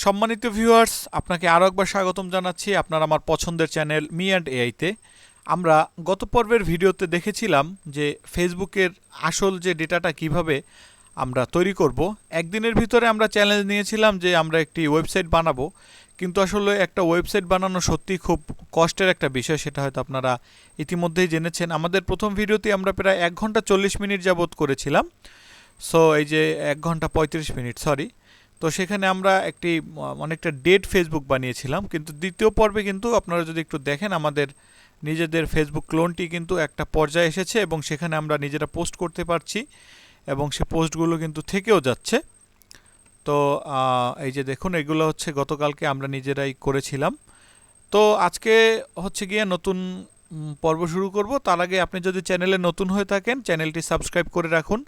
সম্মানিত ভিউয়ার্স, আপনাকে আরও একবার স্বাগতম জানাচ্ছি আপনার আমার পছন্দের চ্যানেল মি অ্যান্ড এআইতে। আমরা গত পর্বের ভিডিওতে দেখেছিলাম যে ফেসবুকের আসল যে ডেটাটা কিভাবে আমরা তৈরি করব। একদিনের ভিতরে আমরা চ্যালেঞ্জ নিয়েছিলাম যে আমরা একটি ওয়েবসাইট বানাবো, কিন্তু আসলে একটা ওয়েবসাইট বানানো সত্যি খুব কষ্টের একটা বিষয়, সেটা হয়তো আপনারা ইতিমধ্যেই জেনেছেন। আমাদের প্রথম ভিডিওতে আমরা প্রায় 1 ঘন্টা 40 মিনিট যাবত করেছিলাম। সো এই যে 1 ঘন্টা 35 মিনিট, সরি। তো সেখানে আমরা একটি অনেকটা ডেড ফেসবুক বানিয়েছিলাম, কিন্তু দ্বিতীয় পর্বে কিন্তু আপনারা যদি একটু দেখেন আমাদের নিজেদের ফেসবুক ক্লোনটি কিন্তু একটা পর্যায়ে এসেছে এবং সেখানে আমরা নিজেরা পোস্ট করতে পারছি এবং সে পোস্টগুলো কিন্তু থেকেও যাচ্ছে। তো এই যে দেখুন, এগুলো হচ্ছে গতকালকে আমরা নিজেরাই করেছিলাম। তো আজকে হচ্ছে গিয়ে নতুন পর্ব শুরু করব। তার আগে আপনি যদি চ্যানেলে নতুন হয়ে থাকেন, চ্যানেলটি সাবস্ক্রাইব করে রাখুন।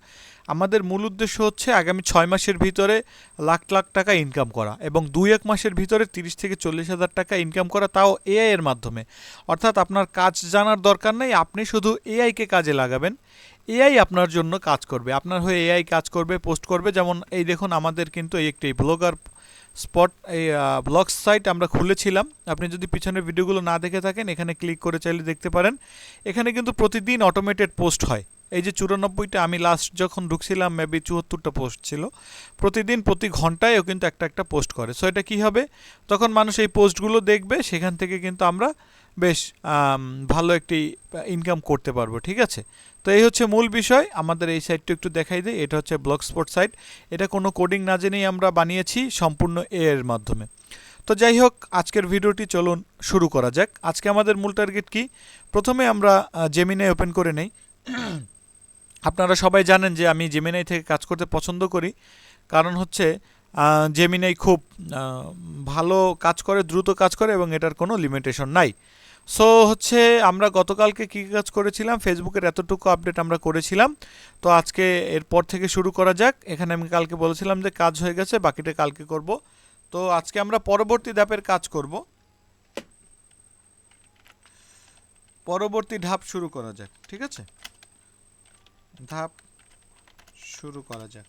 আমাদের মূল উদ্দেশ্য হচ্ছে আগামী 6 মাসের ভিতরে লাখ লাখ টাকা ইনকাম করা এবং 2-1 মাসের ভিতরে 30 থেকে 40 হাজার টাকা ইনকাম করা, তাও এআই এর মাধ্যমে। অর্থাৎ আপনার কাজ জানার দরকার নেই, আপনি শুধু এআইকে কাজে লাগাবেন, এআই আপনার জন্য কাজ করবে, আপনার হয়ে এআই কাজ করবে, পোস্ট করবে। যেমন এই দেখুন, আমাদের কিন্তু এই একটি ব্লগার স্পট, এই ব্লগ সাইট আমরা খুলেছিলাম। আপনি যদি পিছনের ভিডিওগুলো না দেখে থাকেন, এখানে ক্লিক করে চাইলে দেখতে পারেন। এখানে কিন্তু প্রতিদিন অটোমেটেড পোস্ট হয়। এই যে 94টা, আমি লাস্ট যখন ঢুকছিলাম মেবি 74টা পোস্ট ছিল। প্রতিদিন প্রতি ঘন্টায়ও কিন্তু একটা একটা পোস্ট করে। সো এটা কী হবে, তখন মানুষ এই পোস্টগুলো দেখবে, সেখান থেকে কিন্তু আমরা বেশ ভালো একটি ইনকাম করতে পারবো। ঠিক আছে, তো এই হচ্ছে মূল বিষয়। আমাদের এই সাইটটা একটু দেখাই দিই। এটা হচ্ছে ব্লগ স্পট সাইট। এটা কোনো কোডিং না জেনেই আমরা বানিয়েছি, সম্পূর্ণ এ এর মাধ্যমে। তো যাই হোক, আজকের ভিডিওটি চলুন শুরু করা যাক। আজকে আমাদের মূল টার্গেট কি, প্রথমে আমরা জেমিনাই ওপেন করে নেই। আপনারা সবাই জানেন যে আমি জেমিনাই থেকে কাজ করতে পছন্দ করি, কারণ হচ্ছে জেমিনাই খুব ভালো কাজ করে, দ্রুত কাজ করে এবং এটার কোনো লিমিটেশন নাই। সো হচ্ছে আমরা গতকালকে কী কাজ করেছিলাম, ফেসবুকের এতটুকু আপডেট আমরা করেছিলাম। তো আজকে এরপর থেকে শুরু করা যাক। এখানে আমি কালকে বলেছিলাম যে কাজ হয়ে গেছে, বাকিটা কালকে করব। তো আজকে আমরা পরবর্তী ধাপের কাজ করব। পরবর্তী ধাপ শুরু করা যাক, ঠিক আছে, ধাপ শুরু করা যাক।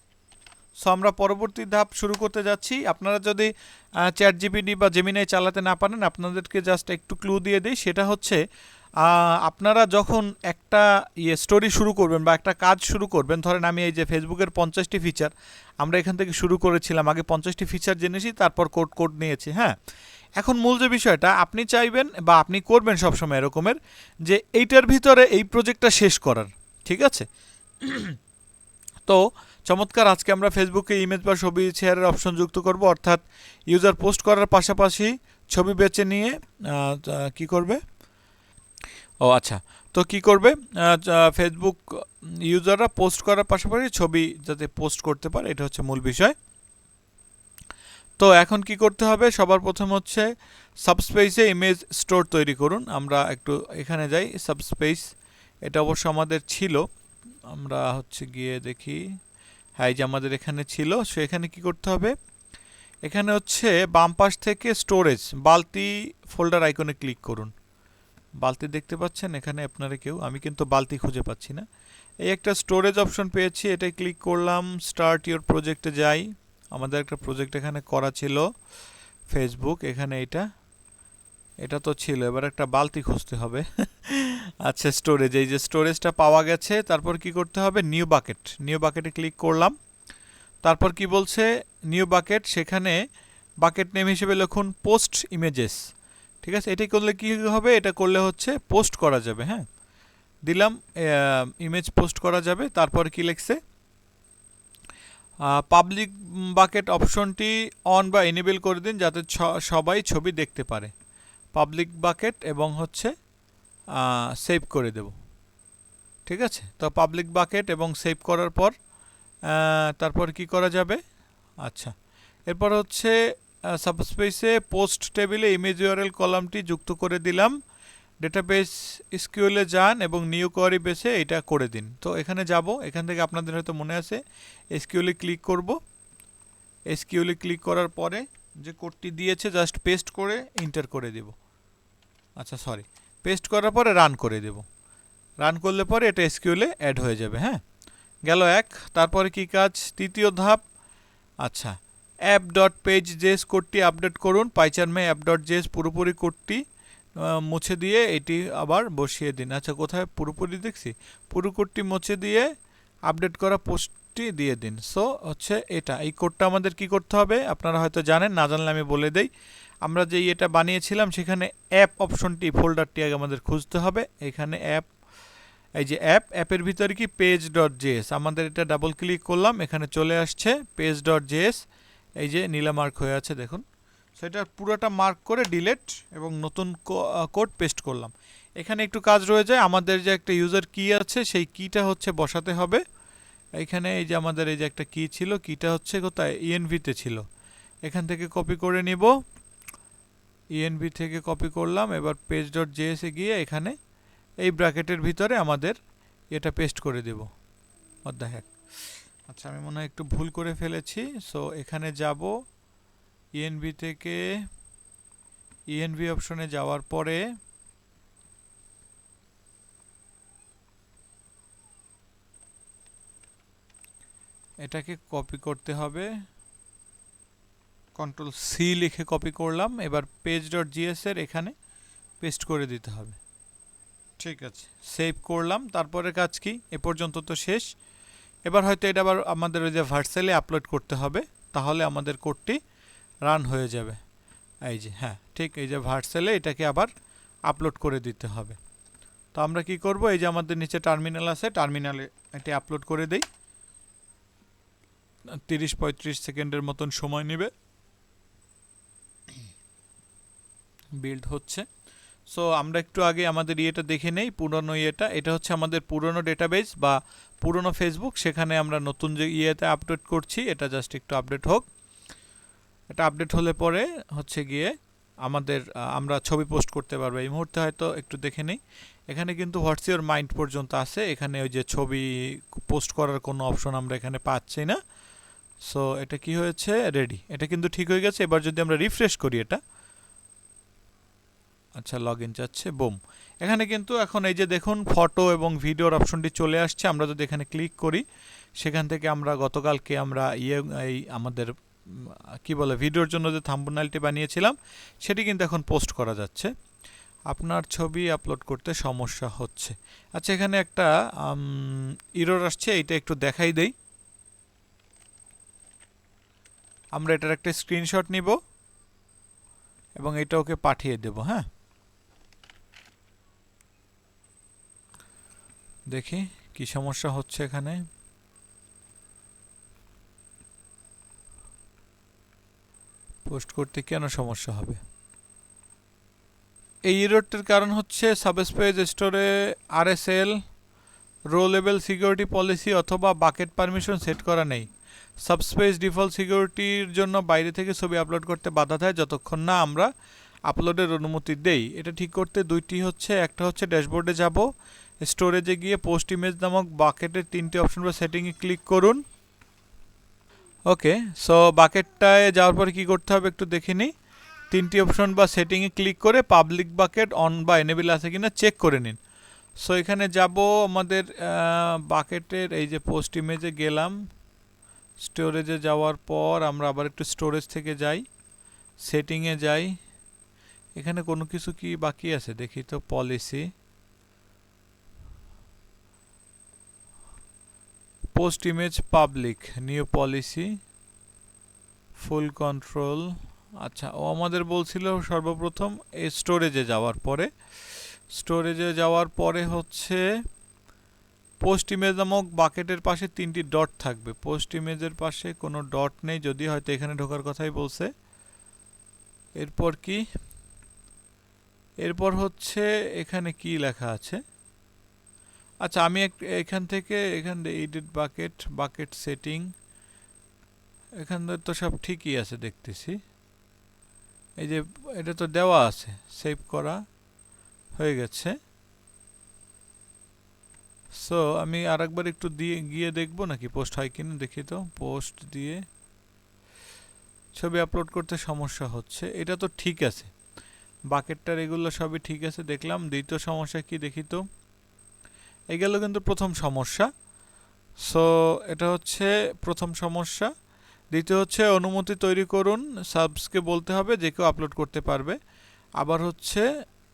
সো আমরা পরবর্তী ধাপ শুরু করতে যাচ্ছি। আপনারা যদি চ্যাট জিপিটি বা জেমিনাই চালাতে না পারেন, আপনাদেরকে জাস্ট একটু ক্লু দিয়ে দিই। সেটা হচ্ছে আপনারা যখন একটা স্টোরি শুরু করবেন বা একটা কাজ শুরু করবেন, ধরেন আমি এই যে ফেসবুকের 50টি ফিচার আমরা এখান থেকে শুরু করেছিলাম, আগে 50টি ফিচার জেনেছি, তারপর কোড নিয়েছি। হ্যাঁ, এখন মূল যে বিষয়টা, আপনি চাইবেন বা আপনি করবেন সবসময় এরকমের যে এইটার ভিতরে এই প্রজেক্টটা শেষ করার। ঠিক আছে, তো চমৎকার। আজকে আমরা ফেসবুকে ইমেজ বা ছবি শেয়ারের অপশন যুক্ত করব, অর্থাৎ ইউজার পোস্ট করার পাশাপাশি ছবি বেছে নিয়ে কি করবে, ও আচ্ছা, তো কি করবে, ফেসবুক ইউজাররা পোস্ট করার পাশাপাশি ছবি যাতে পোস্ট করতে পারে, এটা হচ্ছে মূল বিষয়। তো এখন কি করতে হবে, সবার প্রথম হচ্ছে সাবস্পেসে ইমেজ স্টোর তৈরি করুন। আমরা একটু এখানে যাই, সাবস্পেস, এটা অবশ্য আমাদের ছিল, আমরা হচ্ছে গিয়ে দেখি। হ্যাঁ, এই যে আমাদের এখানে ছিল। সো এখানে কি করতে হবে, এখানে হচ্ছে বাম পাশ থেকে স্টোরেজ বালতি ফোল্ডার আইকনে ক্লিক করুন। বালতি দেখতে পাচ্ছেন এখানে আপনারা কেউ, আমি কিন্তু বালতি খুঁজে পাচ্ছি না। এই একটা স্টোরেজ অপশন পেয়েছি, এটাই ক্লিক করলাম। স্টার্ট ইওর প্রজেক্টে যাই। আমাদের একটা প্রজেক্ট এখানে করা ছিল ফেসবুক, এখানে এটা তো ছিল, এবার একটা বালতি খুঁজতে হবে। আচ্ছা, স্টোরেজ, এই যে স্টোরেজটা পাওয়া গেছে। তারপর কি করতে হবে, নিউ বাকেটে ক্লিক করলাম। তারপর কি বলছে, নিউ বাকেট, সেখানে বাকেট নেম হিসেবে লিখুন পোস্ট ইমেজেস। ঠিক আছে, এটি করলে কি হবে, এটা করলে হচ্ছে পোস্ট করা যাবে। হ্যাঁ, দিলাম, ইমেজ পোস্ট করা যাবে। তারপর কি লিখছে, পাবলিক বাকেট অপশনটি অন বা এনেবল করে দিন যাতে সবাই ছবি দেখতে পারে। পাবলিক বাকেট এবং হচ্ছে সেভ করে দেব। ঠিক আছে, তো পাবলিক বাকেট এবং সেভ করার পর তারপর কি করা যাবে, আচ্ছা, এরপর হচ্ছে সাবস্পেসে পোস্ট টেবিলে ইমেজ ইউআরএল কলামটি যুক্ত করে দিলাম। ডেটাবেস এসকিউএলে যান এবং নিউ কোয়ারি বেসে এটা করে দিন। তো এখানে যাব, এখান থেকে আপনাদের হয়তো মনে আছে, এসকিউএলে ক্লিক করব। এসকিউএলে ক্লিক করার পরে যে কোডটি দিয়েছে জাস্ট পেস্ট করে এন্টার করে দেব। আচ্ছা সরি, পেস্ট করার পরে রান করে দেব। রান করলে পরে এটা এসকিউএলে অ্যাড হয়ে যাবে। হ্যাঁ, গেল এক। তারপরে কি কাজ, তৃতীয় ধাপ, আচ্ছা, অ্যাপ ডট পেজ জেস কোডটি আপডেট করুন। পাইচার্মে অ্যাপ ডট জেস পুরোপুরি কোডটি মুছে দিয়ে এটি আবার বসিয়ে দিন। আচ্ছা, কোথায় পুরোপুরি দেখছি, পুরো কোডটি মুছে দিয়ে আপডেট করা পোস্টটি দিয়ে দিন। সো হচ্ছে এটা, এই কোডটা আমাদের কি করতে হবে আপনারা হয়তো জানেন, না জানলে আমি বলে দেই। আমরা যে এটা বানিয়েছিলাম সেখানে অ্যাপ অপশনটি, ফোল্ডারটি আগে আমাদের খুঁজতে হবে। এখানে অ্যাপ, এই যে অ্যাপের ভিতরে কি পেজ ডট জেএস, আমাদের এটা ডাবল ক্লিক করলাম, এখানে চলে আসছে পেজ ডট জেএস, এই যে নীলা মার্ক হয়ে আছে দেখুন। সেটা পুরোটা মার্ক করে ডিলেট এবং নতুন কোড পেস্ট করলাম। এখানে একটু কাজ রয়ে যায়, আমাদের যে একটা ইউজার কি আছে সেই কিটা হচ্ছে বসাতে হবে। এইখানে এই যে আমাদের এই যে একটা কি ছিল, কিটা হচ্ছে কোথায়, ইএনভিতে ছিল, এখান থেকে কপি করে নিব, ইএনভি থেকে কপি করলাম। এবার পেজ ডট জেএসে গিয়ে এখানে এই ব্র্যাকেটের ভিতরে আমাদের এটা পেস্ট করে দেব। অধ্যায়। আচ্ছা, আমি মনে হয় একটু ভুল করে ফেলেছি। সো এখানে যাব, ইএনভি থেকে ইএনভি অপশনে যাওয়ার পরে এটাকে কপি করতে হবে, কন্ট্রোল সি লিখে কপি করলাম। এবার পেজ ডট জিএস এর এখানে পেস্ট করে দিতে হবে। ঠিক আছে, সেভ করলাম। তারপরে কাজ কি, এ পর্যন্ত তো শেষ। এবার হয়তো এটা আবার আমাদের ওই যে ভার্সেলে আপলোড করতে হবে, তাহলে আমাদের কোডটি রান হয়ে যাবে। এই যে হ্যাঁ ঠিক, এই যে ভার্সেলে এটাকে আবার আপলোড করে দিতে হবে। তো আমরা কি করব, এই যে আমাদের নিচে টার্মিনাল আছে, টার্মিনালে এটি আপলোড করে দেই। 30-35 সেকেন্ডের মতন সময় নেবে, বিল্ড হচ্ছে। সো আমরা একটু আগে আমাদের ইয়েটা দেখে নেই, পুরনো ইয়েটা। এটা হচ্ছে আমাদের পুরনো ডেটাবেস বা পুরনো ফেসবুক, সেখানে আমরা নতুন যে ইয়েতে আপডেট করছি, এটা জাস্ট একটু আপডেট হোক। এটা আপডেট হলে পরে হচ্ছে গিয়ে আমাদের আমরা ছবি পোস্ট করতে পারবো। এই মুহূর্তে হয়তো একটু দেখে নেই, এখানে কিন্তু হোয়াটস ইওর মাইন্ড পর্যন্ত আছে, এখানে ওই যে ছবি পোস্ট করার কোনো অপশন আমরা এখানে পাচ্ছি না। সো এটা কি হয়েছে, রেডি, এটা কিন্তু ঠিক হয়ে গেছে। এবার যদি আমরা রিফ্রেশ করি এটা, আচ্ছা লগ ইন যাচ্ছে, বুম, এখানে কিন্তু এখন এই যে দেখুন ফটো এবং ভিডিওর অপশনটি চলে আসছে। আমরা যদি এখানে ক্লিক করি, সেখান থেকে আমরা গতকালকে আমরা এই আমাদের কি বলে ভিডিওর জন্য যে থাম্বনেলটি বানিয়েছিলাম সেটি কিন্তু এখন পোস্ট করা যাচ্ছে। আপনার ছবি আপলোড করতে সমস্যা হচ্ছে। আচ্ছা, এখানে একটা এরর আসছে, এইটা একটু দেখাই দেই। আমরা এটার একটা স্ক্রিনশট নিব এবং এটা ওকে পাঠিয়ে দেব। হ্যাঁ, দেখি কি সমস্যা হচ্ছে এখানে। পোস্ট করতে কেন সমস্যা হবে, এই এররটির কারণ হচ্ছে সাবস্পেস স্টোরে RSL, rho level security policy অথবা বাকেট পারমিশন সেট করা নেই। সাবস্পেস ডিফল্ট সিকিউরিটির জন্য বাইরে থেকে ছবি আপলোড করতে বাধা দেয় যতক্ষণ না আমরা আপলোডের অনুমতি দেই। এটা ঠিক করতে দুইটি হচ্ছে, একটা হচ্ছে ড্যাশবোর্ডে যাব, স্টোরেজে গিয়ে পোস্ট ইমেজ নামক বাকেটের 3টি অপশন বা সেটিংয়ে ক্লিক করুন। ওকে, সো বাকেটটায় যাওয়ার পরে কী করতে হবে একটু দেখে নিই। 3টি অপশন বা সেটিংয়ে ক্লিক করে পাবলিক বাকেট অন বা এনেবল আছে কিনা চেক করে নিন। সো এখানে যাব, আমাদের বাকেটের এই যে পোস্ট ইমেজে গেলাম, স্টোরেজে যাওয়ার পর আমরা আবার একটু স্টোরেজ থেকে যাই, সেটিংয়ে যাই। এখানে কোনো কিছু কি বাকি আছে দেখি তো, policy, post image public, new policy, ফুল কন্ট্রোল। আচ্ছা, ও আমাদের বলছিল সর্বপ্রথম এই স্টোরেজে যাওয়ার পরে, স্টোরেজে যাওয়ার পরে হচ্ছে পোস্ট ইমেজ নামক বাকেটের পাশে 3টি ডট থাকবে। পোস্ট ইমেজের পাশে কোনো ডট নেই, যদি হয়তো এখানে ঢোকার কথাই বলছে। এরপর কি, এরপর হচ্ছে এখানে কি লেখা আছে। আচ্ছা, আমি এখান থেকে এডিট বাকেট, বাকেট সেটিং, এখানে তো সব ঠিকই আছে দেখতেছি। এই যে এটা তো দেওয়া আছে, সেভ করা হয়ে গেছে। সো আমি আরেকবার একটু দিয়ে গিয়ে দেখবো নাকি পোস্ট হয় কিনা, দেখি তো। পোস্ট দিয়ে ছবি আপলোড করতে সমস্যা হচ্ছে, এটা তো ঠিক আছে, বাকেটটার এগুলো সবই ঠিক আছে দেখলাম। দ্বিতীয় সমস্যা কি দেখি তো, এগুলো কিন্তু প্রথম সমস্যা। সো এটা হচ্ছে প্রথম সমস্যা। দ্বিতীয় হচ্ছে অনুমতি তৈরি করুন, সাবসকে বলতে হবে যে কেউ আপলোড করতে পারবে। আবার হচ্ছে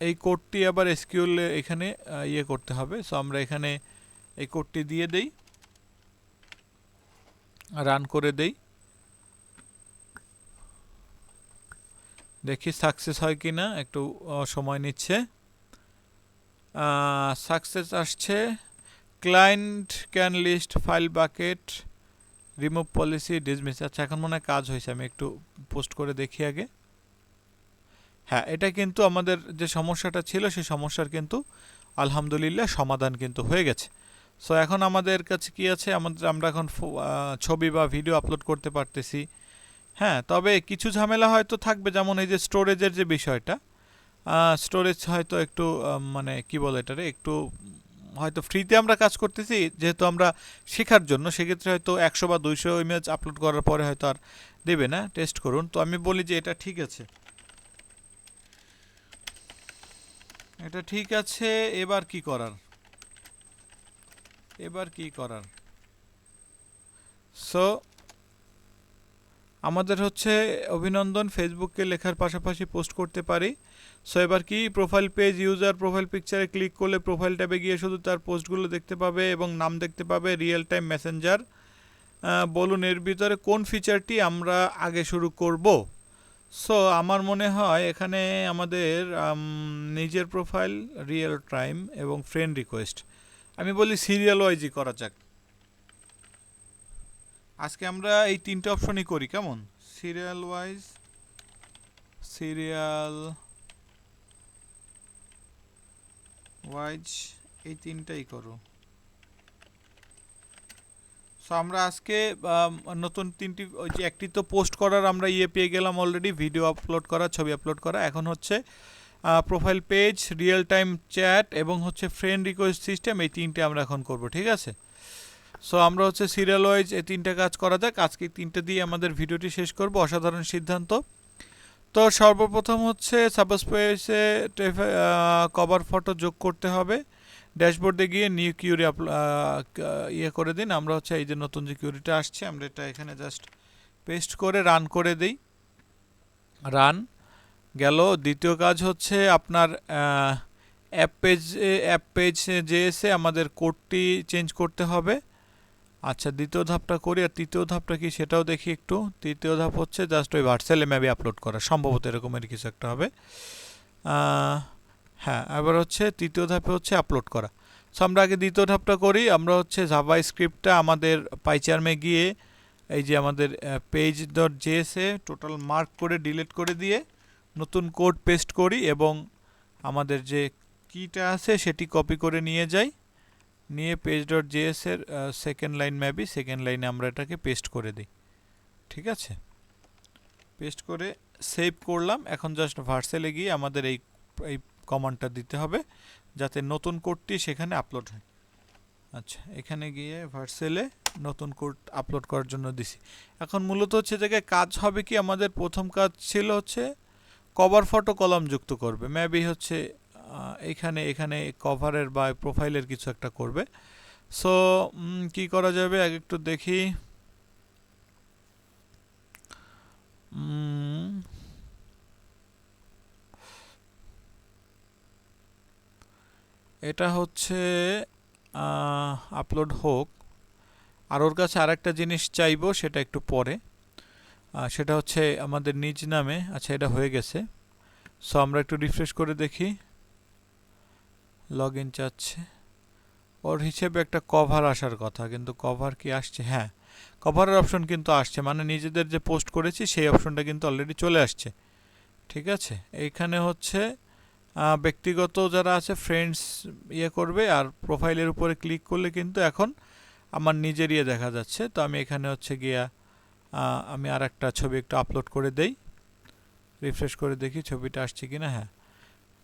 এই কোডটি আবার এসকিউএল এখানে ইয়ে করতে হবে। সো আমরা এখানে এই কোডটি দিয়ে দেই, রান করে দেই, দেখি সাকসেস হয় কিনা, একটু সময় নিচ্ছে। সাকসেস আসছে, client can list file bucket remove policy dismiss. আচ্ছা, এখন মনে হয় কাজ হয়েছে, আমি একটু পোস্ট করে দেখি আগে। হ্যাঁ, এটা কিন্তু আমাদের যে সমস্যাটা ছিল সেই সমস্যার কিন্তু আলহামদুলিল্লাহ সমাধান কিন্তু হয়ে গেছে। সো এখন আমাদের কাছে কি আছে, আমরা এখন ছবি বা ভিডিও আপলোড করতে পারতেছি। হ্যাঁ, তবে কিছু ঝামেলা হয়তো থাকবে, যেমন এই যে স্টোরেজের যে বিষয়টা, স্টোরেজ হয়তো একটু মানে কি বলে এটারে, একটু হয়তো ফ্রিতে আমরা কাজ করতেছি যেহেতু আমরা শেখার জন্য, সেক্ষেত্রে হয়তো 100 বা 200 ইমেজ আপলোড করার পরে হয়তো আর দেবে না। টেস্ট করুন। তো আমি বলি যে এটা ঠিক আছে, এটা ঠিক আছে। এবার কি করার, এবার কি করার? সো আমাদের হচ্ছে অভিনন্দন, ফেসবুকে লেখার পাশাপাশি পোস্ট করতে পারি। সো এবার কি, প্রোফাইল পেজ, ইউজার প্রোফাইল পিকচারে ক্লিক করলে প্রোফাইল ট্যাবে গিয়ে শুধু তার পোস্টগুলো দেখতে পাবে এবং নাম দেখতে পাবে। রিয়েল টাইম মেসেঞ্জার, বলুন এর ভিতরে কোন ফিচারটি আমরা আগে শুরু করব? সো আমার মনে হয় এখানে আমাদের নিজের প্রোফাইল, রিয়েল টাইম এবং ফ্রেন্ড রিকোয়েস্ট, আমি বলি সিরিয়াল ওয়াইজই করা যাক। আজকে আমরা এই তিনটে অপশনই করি, কেমন? সিরিয়াল ওয়াইজ, সিরিয়াল ওয়াইজ, এই তিনটাই করো। সো আমরা আজকে নতুন তিনটি, ওই যে একটি তো পোস্ট করার আমরা ইয়ে পেয়ে গেলাম অলরেডি, ভিডিও আপলোড করা, ছবি আপলোড করা। এখন হচ্ছে profile page, real time chat এবং হচ্ছে ফ্রেন্ড রিকোয়েস্ট সিস্টেম, এই তিনটে আমরা এখন করব, ঠিক আছে? সো আমরা হচ্ছে সিরিয়াল ওয়াইজ এই তিনটে কাজ করা যাক। আজকে তিনটে দিয়ে আমাদের ভিডিওটি শেষ করব। অসাধারণ সিদ্ধান্ত। তো সর্বপ্রথম হচ্ছে সাবস্পেসে কভার ফটো যোগ করতে হবে। ড্যাশবোর্ডে গিয়ে নিউ কিউরি ইয়ে করে দিন। আমরা হচ্ছে এই যে নতুন যে কিউরিটা আসছে, আমরা এটা এখানে জাস্ট পেস্ট করে রান করে দিই। রান গেল। দ্বিতীয় কাজ হচ্ছে আপনার অ্যাপ পেজ যে এসে আমাদের কোডটি চেঞ্জ করতে হবে। আচ্ছা, দ্বিতীয় ধাপটা করি। আর তৃতীয় ধাপটা কি সেটাও দেখি একটু। তৃতীয় ধাপ হচ্ছে জাস্ট ওই ভার্চুয়াল ম্যাপে আপলোড করা, সম্ভবত এরকমের কিছু একটা হবে। হ্যাঁ, এবার হচ্ছে তৃতীয় ধাপে হচ্ছে আপলোড করা। সো আমরা আগে দ্বিতীয় ধাপটা করি। আমরা হচ্ছে জাভা স্ক্রিপ্টটা আমাদের পাইচার্মে গিয়ে এই যে আমাদের page dot JSA total mark করে ডিলিট করে দিয়ে নতুন কোড পেস্ট করি এবং আমাদের যে কিটা আছে সেটি কপি করে নিয়ে যাই। নিয়ে পেজ ডট জেএস এর সেকেন্ড লাইন ম্যাপি, সেকেন্ড লাইনে আমরা এটাকে পেস্ট করে দিই, ঠিক আছে? পেস্ট করে সেভ করলাম। এখন জাস্ট ভার্সেলে গিয়ে আমাদের এই এই কমান্ডটা দিতে হবে যাতে নতুন কোডটি সেখানে আপলোড হয়। আচ্ছা, এখানে গিয়ে ভার্সেলে নতুন কোড আপলোড করার জন্য দিছি। এখন মূলত হচ্ছে জায়গায় কাজ হবে কি, আমাদের প্রথম কাজ ছিল হচ্ছে কভার ফটো কলাম যুক্ত করবে। মেবি হচ্ছে এখানে এখানে কভারের বা প্রোফাইলের কিছু একটা করবে। সো কি করা যাবে আগে একটু দেখি। এটা হচ্ছে আপলোড হোক। আর ওর কাছে আরেকটা জিনিস চাইবো, সেটা একটু পরে। সেটা হচ্ছে আমাদের নিজ নামে। আচ্ছা, এটা হয়ে গেছে। সো আমরা একটু রিফ্রেশ করে দেখি। লগ ইন চাচ্ছে। ওর হিসেবে একটা কভার আসার কথা, কিন্তু কভার কি আসছে? হ্যাঁ, কভারের অপশন কিন্তু আসছে, মানে নিজেদের যে পোস্ট করেছি সেই অপশনটা কিন্তু অলরেডি চলে আসছে, ঠিক আছে? এইখানে হচ্ছে ব্যক্তিগত যারা আছে ফ্রেন্ডস ইয়ে করবে, আর প্রোফাইলের উপরে ক্লিক করলে কিন্তু এখন আমার নিজের ইয়ে দেখা যাচ্ছে। তো আমি এখানে হচ্ছে গিয়া আমি আর একটা ছবি একটু আপলোড করে দেই। রিফ্রেশ করে দেখি ছবিটা আসছে কিনা। হ্যাঁ,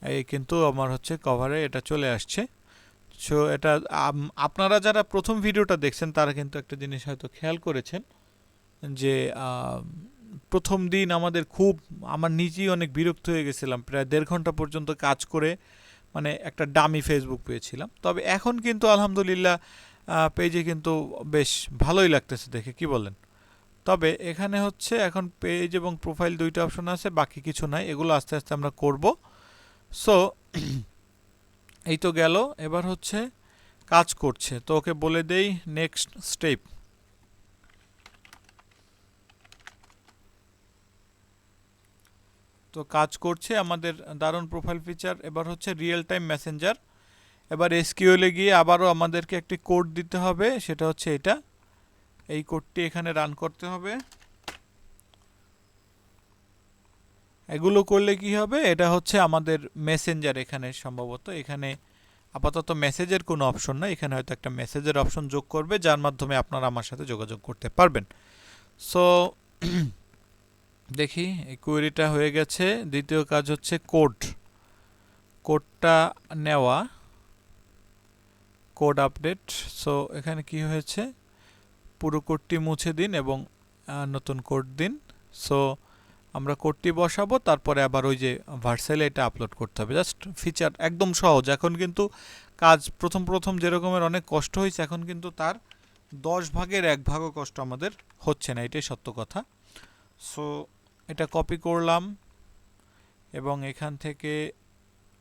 এই কিন্তু আমার হচ্ছে কভারে এটা চলে আসছে। সো এটা আপনারা যারা প্রথম ভিডিওটা দেখছেন তারা কিন্তু একটা জিনিস হয়তো খেয়াল করেছেন যে প্রথম দিন আমার নিজেই অনেক বিরক্ত হয়ে গেছিলাম, প্রায় 1.5 ঘন্টা পর্যন্ত কাজ করে মানে একটা ডামি ফেসবুক পেয়েছিলাম। তবে এখন কিন্তু আলহামদুলিল্লাহ পেজে কিন্তু বেশ ভালোই লাগতেছে দেখে, কি বলেন? তবে এখানে হচ্ছে এখন পেজ এবং প্রোফাইল দুইটা অপশন আছে, বাকি কিছু নাই, এগুলো আস্তে আস্তে আমরা করব। সো এই তো গেল, এবার হচ্ছে কাজ করছে, তো ওকে বলে দেই নেক্সট স্টেপ। তো কাজ করছে আমাদের দারুণ প্রোফাইল ফিচার। এবার হচ্ছে রিয়েল টাইম মেসেঞ্জার। এবার এসকিউএলে গিয়ে আবারও আমাদেরকে একটি কোড দিতে হবে, সেটা হচ্ছে এটা, এই কোডটি এখানে রান করতে হবে। এগুলো করলে কি হবে, এটা হচ্ছে আমাদের মেসেঞ্জার। এখানে সম্ভবত এখানে আপাতত মেসেজের কোনো অপশন নাই, এখানে হয়তো একটা মেসেজের অপশন যোগ করবে যার মাধ্যমে আপনারা আমার সাথে যোগাযোগ করতে পারবেন। সো দেখি এই কোয়েরিটা হয়ে গেছে। দ্বিতীয় কাজ হচ্ছে কোডটা নেওয়া, কোড আপডেট। সো এখানে কি হয়েছে, পুরো কোডটি মুছে দিন এবং নতুন কোড দিন। সো আমরা কোডটি বসাবো, তারপরে আবার ওই যে ভার্সেলে এটা আপলোড করতে হবে। জাস্ট ফিচার একদম সহজ। এখন কিন্তু কাজ প্রথম প্রথম যেরকমের অনেক কষ্ট হয়েছে, এখন কিন্তু তার 10 ভাগের 1 ভাগও কষ্ট আমাদের হচ্ছে না, এটাই সত্য কথা। সো এটা কপি করলাম এবং এখান থেকে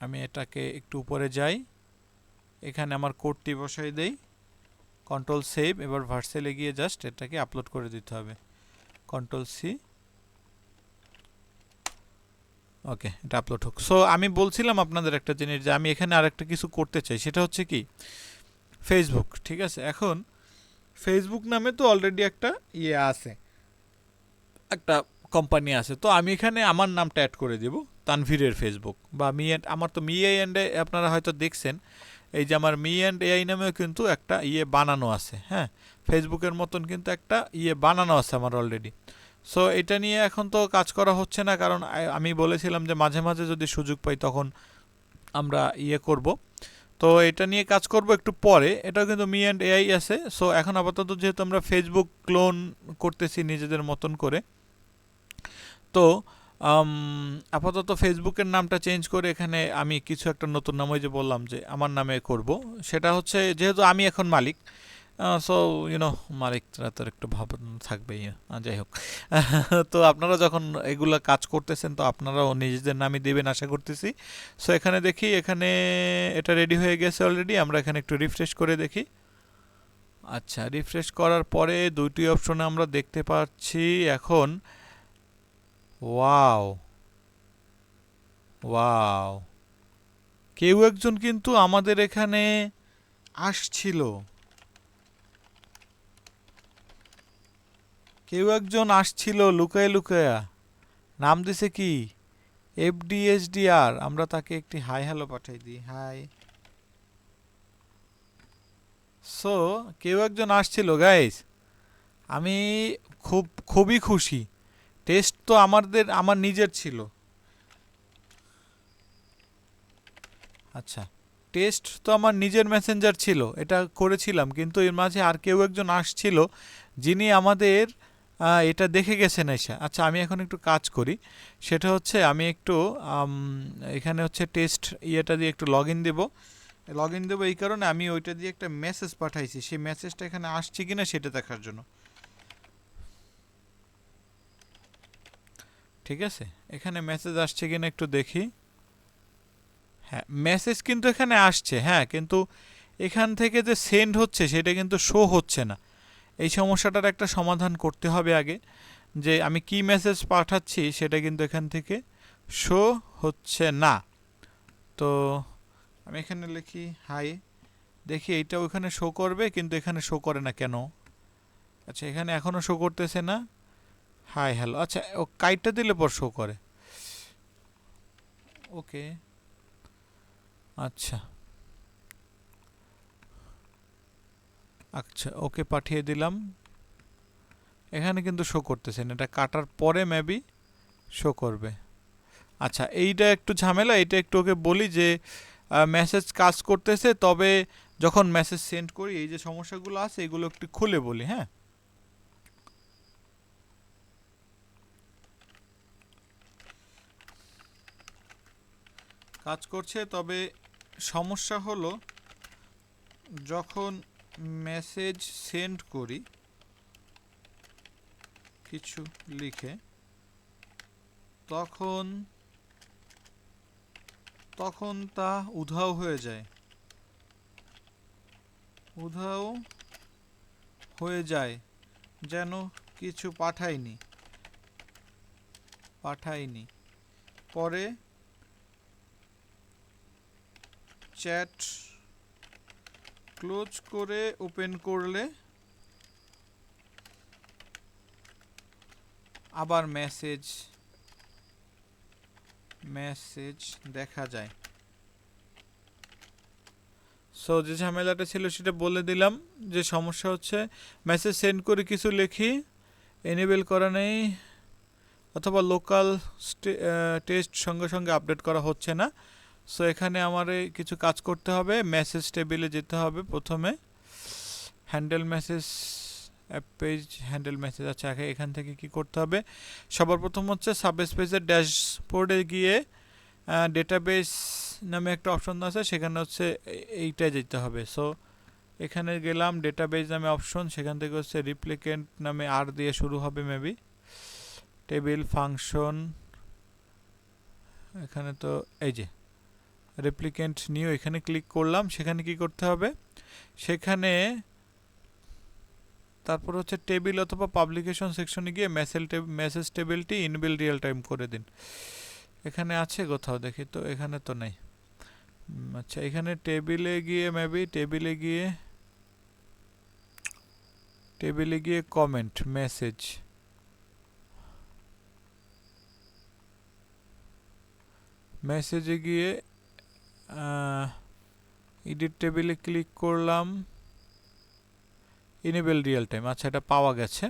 আমি এটাকে একটু উপরে যাই, এখানে আমার কোডটি বসাই দেই, কন্ট্রোল সেভ। এবার ভার্সেলে গিয়ে জাস্ট এটাকে আপলোড করে দিতে হবে, কন্ট্রোল সি। ওকে, এটা আপলোড হোক। সো আমি বলছিলাম আপনাদের একটা জিনিস, যে আমি এখানে আরেকটা কিছু করতে চাই, সেটা হচ্ছে কি ফেসবুক। ঠিক আছে, এখন ফেসবুক নামে তো অলরেডি একটা ইয়ে আছে, একটা কোম্পানি আছে। তো আমি এখানে আমার নামটা অ্যাড করে দেব, তানভীরের ফেসবুক বা মি অ্যান্ড, আমার তো মি এআই অ্যান্ড আপনারা হয়তো দেখছেন, এই যে আমার মি অ্যান্ড এআই নামেও কিন্তু একটা ইয়ে বানানো আছে। হ্যাঁ, ফেসবুকের মতন কিন্তু একটা ইয়ে বানানো আছে আমার অলরেডি। সো এটা নিয়ে এখন তো কাজ করা হচ্ছে না, কারণ আমি বলেছিলাম যে মাঝে মাঝে যদি সুযোগ পাই তখন আমরা ইয়ে করব। তো এটা নিয়ে কাজ করব একটু পরে, এটাও কিন্তু মি অ্যান্ড এআই আছে। সো এখন আপাতত যেহেতু আমরা ফেসবুক ক্লোন করতেছি নিজেদের মতন করে, তো আপাতত ফেসবুকের নামটা চেঞ্জ করে এখানে আমি কিছু একটা নতুন নাম, ওই যে বললাম যে আমার নামে করব। সেটা হচ্ছে যেহেতু আমি এখন মালিক, সো ইউনো মালিকরা তো একটু ভাবনা থাকবেই, যাই হোক। তো আপনারা যখন এগুলো কাজ করতেছেন, তো আপনারাও নিজেদের নামই দেবেন আশা করতেছি। সো এখানে দেখি, এখানে এটা রেডি হয়ে গেছে অলরেডি। আমরা এখানে একটু রিফ্রেশ করে দেখি। আচ্ছা, রিফ্রেশ করার পরে দুইটি অপশনে আমরা দেখতে পাচ্ছি এখন। ওয়াও ওয়াও, কেউ একজন কিন্তু আমাদের এখানে আসছিল, কেউ একজন আসছিল লুকায় লুকায়া। নাম দিছে কি, এফডিএসডিআর। আমরা তাকে একটি হাই হ্যালো পাঠাই দিই, হাই। সো কেউ একজন আসছিল গাইস, আমি খুবই খুশি। টেস্ট তো আমার নিজের ছিল। আচ্ছা, টেস্ট তো আমার নিজের মেসেঞ্জার ছিল, এটা করেছিলাম, কিন্তু এর মাঝে আর কেউ একজন আসছিল যিনি আমাদের এটা দেখে গেছেন এসে। আচ্ছা, আমি এখন একটু কাজ করি, সেটা হচ্ছে আমি একটু এখানে হচ্ছে টেস্ট ইয়েটা দিয়ে একটু লগ ইন দেবো। লগ ইন দেবো এই কারণে, আমি ওইটা দিয়ে একটা মেসেজ পাঠাইছি, সেই মেসেজটা এখানে আসছে কিনা সেটা দেখার জন্য। ঠিক আছে, এখানে মেসেজ আসছে কিনা একটু দেখি। হ্যাঁ, মেসেজ কিন্তু এখানে আসছে, হ্যাঁ, কিন্তু এখান থেকে যে সেন্ড হচ্ছে সেটা কিন্তু শো হচ্ছে না। এই সমস্যাটার একটা সমাধান করতে হবে আগে, যে আমি কি মেসেজ পাঠাচ্ছি সেটা কিন্তু এখান থেকে শো হচ্ছে না। তো আমি এখানে লিখি হাই, দেখি এইটা ওখানে শো করবে, কিন্তু এখানে শো করে না কেন। আচ্ছা, এখানে এখনও শো করতেছে না হাই হ্যালো। আচ্ছা, ও কাইটটা দিলে পর শো করে। ওকে, আচ্ছা আচ্ছা, ওকে পাঠিয়ে দিলাম। এখানে কিন্তু শো করতেছে না, এটা কাটার পরে মেবি শো করবে। আচ্ছা, এইটা একটু ঝামেলা, এটা একটু ওকে বলি যে মেসেজ কাজ করতেছে, তবে যখন মেসেজ সেন্ড করি এই যে সমস্যাগুলো আছে এগুলো একটু খুলে বলি। হ্যাঁ, কাজ করছে, তবে সমস্যা হলো যখন মেসেজ সেন্ড করি কিছু লিখে তখন তখন তা উধাও হয়ে যায়, উধাও হয়ে যায়, যেন কিছু পাঠাইনি। পরে চ্যাট ক্লোজ করে ওপেন করলে আবার মেসেজ দেখা যায়। সো যে ঝামেলাটা ছিল সেটা বলে দিলাম। যে সমস্যা হচ্ছে, মেসেজ সেন্ড করে কিছু লিখি, এনেবল করা নেই, অথবা লোকাল টেস্ট সঙ্গে সঙ্গে আপডেট করা হচ্ছে না। সো এখানে আমার কিছু কাজ করতে হবে। মেসেজ টেবিলে যেতে হবে প্রথমে, handle message, app page handle message. আচ্ছা, এখান থেকে কি করতে হবে? সবার প্রথম হচ্ছে সাবস্পেসের ড্যাশবোর্ডে গিয়ে ডেটাবেস নামে একটা অপশন আছে, সেখানে হচ্ছে এইটা যেতে হবে। সো এখানে গেলাম, ডেটাবেস নামে অপশন, সেখান থেকে হচ্ছে রিপ্লিকেন্ট নামে আর দিয়ে শুরু হবে মেবি, টেবিল ফাংশন, এখানে তো এই যে রেপ্লিকেন্ট নিউ, এখানে ক্লিক করলাম। সেখানে কি করতে হবে? সেখানে তারপর হচ্ছে টেবিল অথবা পাবলিকেশন সেকশনে গিয়ে মেসেজ টেবিলটি ইনবিল্ড রিয়েল টাইম করে দিন। এখানে আছে কোথাও দেখি তো, এখানে তো নেই। আচ্ছা, এখানে টেবিলে গিয়ে মেবি টেবিলে গিয়ে কমেন্ট মেসেজে গিয়ে এডিট টেবিলে ক্লিক করলাম, ইনেবল রিয়েল টাইম। আচ্ছা, এটা পাওয়া গেছে।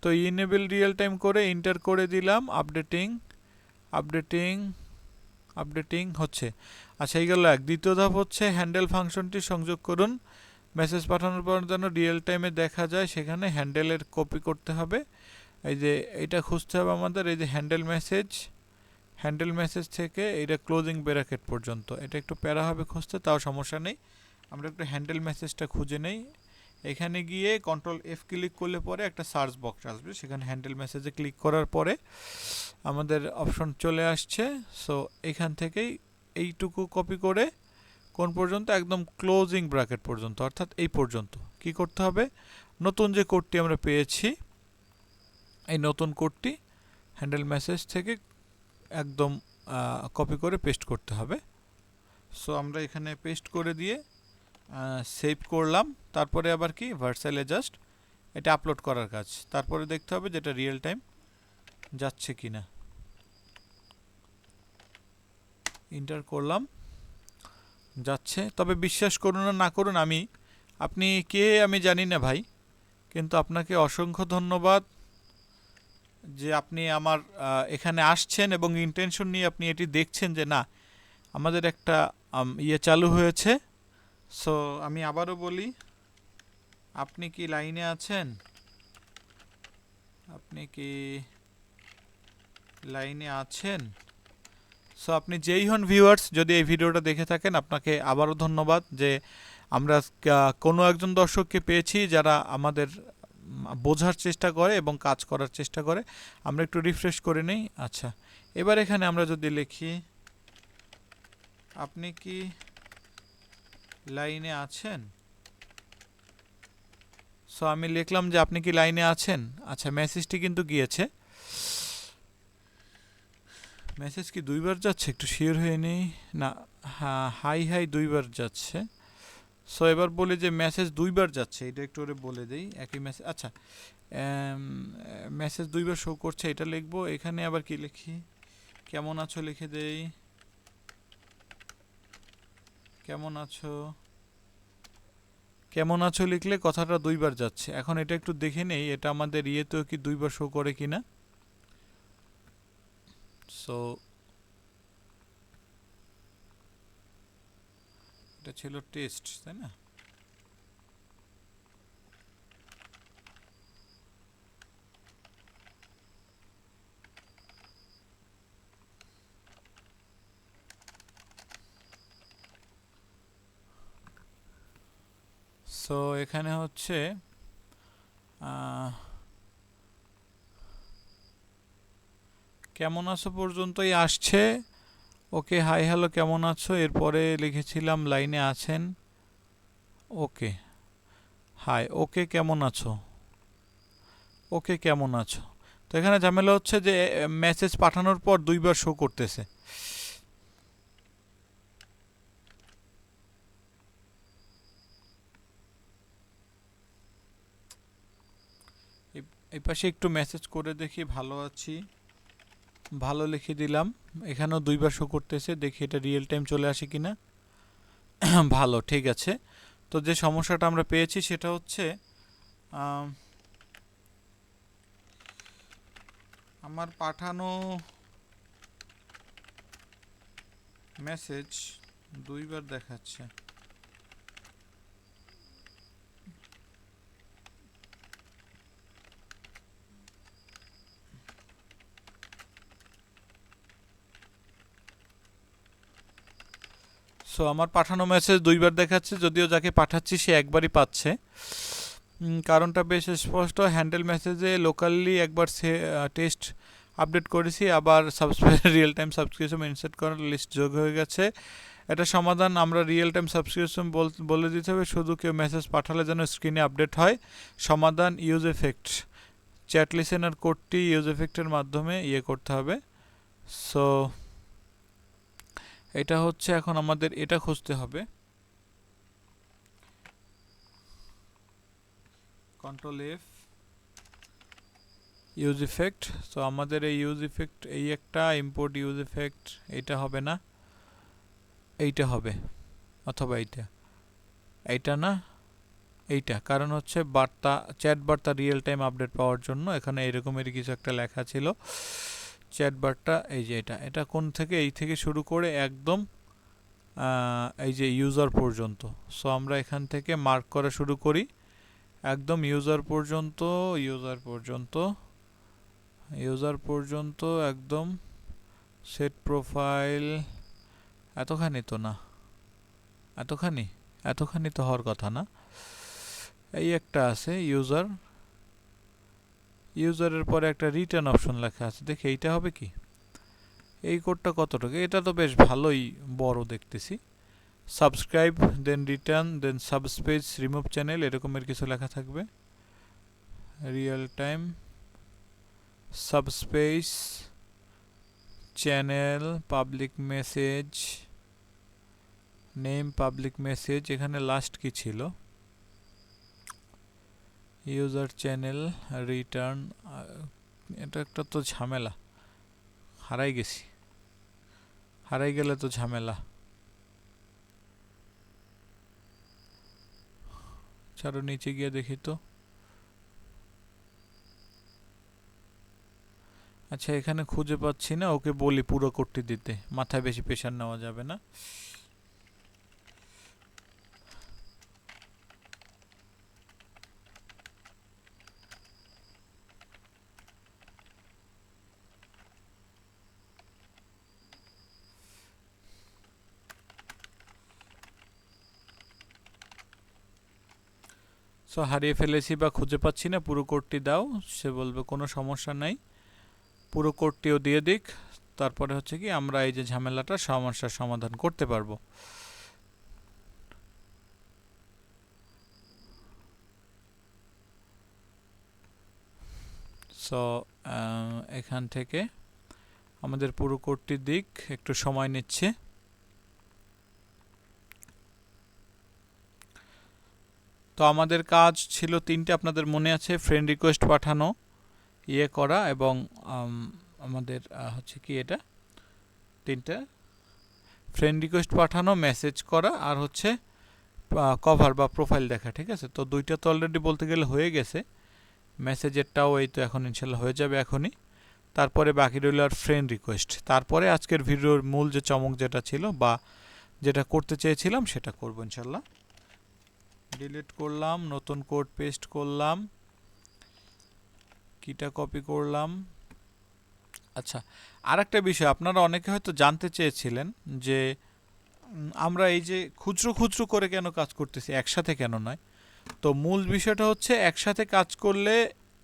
তো ইনেবল রিয়েল টাইম করে এন্টার করে দিলাম, আপডেটিং হচ্ছে। আচ্ছা, এই গেল এক। দ্বিতীয় ধাপ হচ্ছে হ্যান্ডেল ফাংশনটি সংযোগ করুন, মেসেজ পাঠানোর পর যেন রিয়েল টাইমে দেখা যায়, সেখানে হ্যান্ডেলের কপি করতে হবে। এই যে এটা খুঁজতে হবে আমাদের, এই যে হ্যান্ডেল মেসেজ থেকে এটা ক্লোজিং ব্র্যাকেট পর্যন্ত। এটা একটু প্যারা হবে খুঁজতে, তাও সমস্যা নেই। আমরা একটু হ্যান্ডেল মেসেজটা খুঁজে নেই। এখানে গিয়ে কন্ট্রোল এফ ক্লিক করলে পরে একটা সার্চ বক্স আসবে, সেখানে হ্যান্ডেল মেসেজে ক্লিক করার পরে আমাদের অপশন চলে আসছে। সো এখান থেকেই এইটুকু কপি করে কোন পর্যন্ত? একদম ক্লোজিং ব্র্যাকেট পর্যন্ত, অর্থাৎ এই পর্যন্ত। কি করতে হবে? নতুন যে কোডটি আমরা পেয়েছি, এই নতুন কোডটি হ্যান্ডেল মেসেজ থেকে একদম কপি করে পেস্ট করতে হবে। সো আমরা এখানে পেস্ট করে দিয়ে সেভ করলাম। তারপরে আবার কি, ভার্সাইলে জাস্ট এটা আপলোড করার কাজ। তারপরে দেখতে হবে যেটা রিয়েল টাইম যাচ্ছে কিনা। এন্টার করলাম, যাচ্ছে। তবে বিশ্বাস করুন আর না করুন, আপনি কে আমি জানি না ভাই, কিন্তু আপনাকে অসংখ্য ধন্যবাদ যে আপনি আমার এখানে আসছেন এবং ইন্টেনশন নিয়ে আপনি এটি দেখছেন যে না, আমাদের একটা ইয়ে চালু হয়েছে। সো আমি আবারও বলি, আপনি কি লাইনে আছেন? আপনি কি লাইনে আছেন? সো আপনি যেই হন ভিউয়ার্স, যদি এই ভিডিওটা দেখে থাকেন, আপনাকে আবারও ধন্যবাদ যে আমরা কোনো একজন দর্শককে পেয়েছি যারা আমাদের বোঝার চেষ্টা করে এবং কাজ করার চেষ্টা করে। আমরা একটু রিফ্রেশ করে নেই। আচ্ছা, এবার এখানে আমরা যদি লিখি, আপনি কি লাইনে আছেন? সো আমি লিখলাম যে আপনি কি লাইনে আছেন। আচ্ছা, মেসেজটি কিন্তু গিয়েছে। মেসেজ কি দুইবার যাচ্ছে? একটু শিওর হয়ে নেই। না, হ্যাঁ, হাই দুইবার যাচ্ছে। সো এবার বলি যে মেসেজ দুইবার যাচ্ছে, এটা একটু ওরে বলে দেই। একই মেসেজ, আচ্ছা, মেসেজ দুইবার শো করছে, এটা লিখবো। এখানে আবার কি লিখি? কেমন আছো লিখে দেই, কেমন আছো লিখলে কথাটা দুইবার যাচ্ছে। এখন এটা একটু দেখে নেই, এটা আমাদের ইয়েতেও কি দুইবার শো করে কিনা। সো এটা ছিল টেস্ট, তাই না? সো এখানে হচ্ছে কেমন আছো পর্যন্তই আসছে। ওকে, হাই হ্যালো কেমন আছো, এরপরে লিখেছিলাম লাইনে আছেন। ওকে, হাই, ওকে কেমন আছো, ওকে কেমন আছো। তো এখানে ঝামেলা হচ্ছে যে মেসেজ পাঠানোর পর দুইবার শো করতেছে। এই পাশে একটু মেসেজ করে দেখি ভালো আছি, ভালো লিখে দিলাম। এখানেও দুইবার শো করতেছে, দেখি এটা রিয়েল টাইম চলে আসে কিনা। ভালো, ঠিক আছে। তো যে সমস্যাটা আমরা পেয়েছি সেটা হচ্ছে আমার পাঠানো মেসেজ দুইবার দেখাচ্ছে। সো আমার পাঠানো মেসেজ দুইবার দেখাচ্ছে, যদিও যাকে পাঠাচ্ছি সে একবারই পাচ্ছে। কারণটা বেশ স্পষ্ট, হ্যান্ডেল মেসেজে লোকালি একবার সে টেস্ট আপডেট করেছি, আবার রিয়েল টাইম সাবস্ক্রিপশন ইনসার্ট করার লিস্ট যোগ হয়ে গেছে। এটা সমাধান আমরা রিয়েল টাইম সাবস্ক্রিপশন বলে দিতে হবে, শুধু কেউ মেসেজ পাঠালে যেন স্ক্রিনে আপডেট হয়। সমাধান ইউজ এফেক্ট, চ্যাট লিসেনার কোডটি ইউজ এফেক্টের মাধ্যমে করতে হবে। সো এটা হচ্ছে এখন আমাদের এটা খুঁজতে হবে, control F, use effect. So আমাদের এই ইউজ ইফেক্ট এই একটা, ইম্পোর্ট ইউজ ইফেক্ট, এটা হবে না, এইটা হবে, অথবা এইটা না, এইটা। কারণ হচ্ছে বার্তা, চ্যাট বার্তা রিয়েল টাইম আপডেট পাওয়ার জন্য এখানে এরকমের কিছু একটা লেখা ছিল। চ্যাট বার্তা এই যে এটা কোন থেকে, এই থেকে শুরু করে একদম এই যে ইউজার পর্যন্ত। সো আমরা এখান থেকে মার্ক করা শুরু করি একদম ইউজার পর্যন্ত, ইউজার পর্যন্ত একদম। সেট প্রোফাইল এতখানি তো না, এতখানি তো হওয়ার কথা না। এই একটা আছে ইউজারের পরে একটা রিটার্ন অপশন লেখা আছে, দেখি এইটা হবে কি। এই কোডটা কতটুকু, এটা তো বেশ ভালোই বড় দেখতেছি। সাবস্ক্রাইব, দেন রিটার্ন, দেন সাবস্পেস, রিমুভ চ্যানেল, এরকমের কিছু লেখা থাকবে। Real time subspace channel, public message, name public message, এখানে লাস্ট কি ছিল, ইউজার চ্যানেল, রিটার্ন। এটা একটা তো ঝামেলা, হারাই গেলে তো ঝামেলা। ছাড়ো, নিচে গিয়ে দেখি তো। আচ্ছা, এখানে খুঁজে পাচ্ছি না, ওকে বলি পুরো কোডটি দিতে, মাথায় বেশি প্রেশার নেওয়া যাবে না। সো হারিয়ে ফেলেছি বা খুঁজে পাচ্ছি না, পুরো কোডটি দাও। সে বলবে কোনো সমস্যা নাই, পুরো কোডটিও দিয়ে দিক। তারপরে হচ্ছে কি আমরা এই যে ঝামেলাটা, সমস্যার সমাধান করতে পারবো। সো এখান থেকে আমাদের পুরো কোডটি দিক, একটু সময় নিচ্ছে। তো আমাদের কাজ ছিল তিনটে, আপনাদের মনে আছে, ফ্রেন্ড রিকোয়েস্ট পাঠানো, করা, এবং আমাদের হচ্ছে কি এটা তিনটা, ফ্রেন্ড রিকোয়েস্ট পাঠানো, মেসেজ করা, আর হচ্ছে কভার বা প্রোফাইল দেখা। ঠিক আছে, তো দুইটা তো অলরেডি বলতে গেলে হয়ে গেছে, মেসেজেরটাও এই তো এখন ইনশাল্লাহ হয়ে যাবে এখনই। তারপরে বাকি রইল আর ফ্রেন্ড রিকোয়েস্ট। তারপরে আজকের ভিডিওর মূল যে চমক যেটা ছিল বা যেটা করতে চেয়েছিলাম সেটা করবো ইনশাল্লাহ। ডিলিট করলাম, নতুন কোড পেস্ট করলাম, কিটা কপি করলাম। আচ্ছা, আর একটা বিষয় আপনারা অনেকে হয়তো জানতে চেয়েছিলেন যে আমরা এই যে খুচরো খুচরো করে কেন কাজ করতেছি, একসাথে কেন নয়। তো মূল বিষয়টা হচ্ছে একসাথে কাজ করলে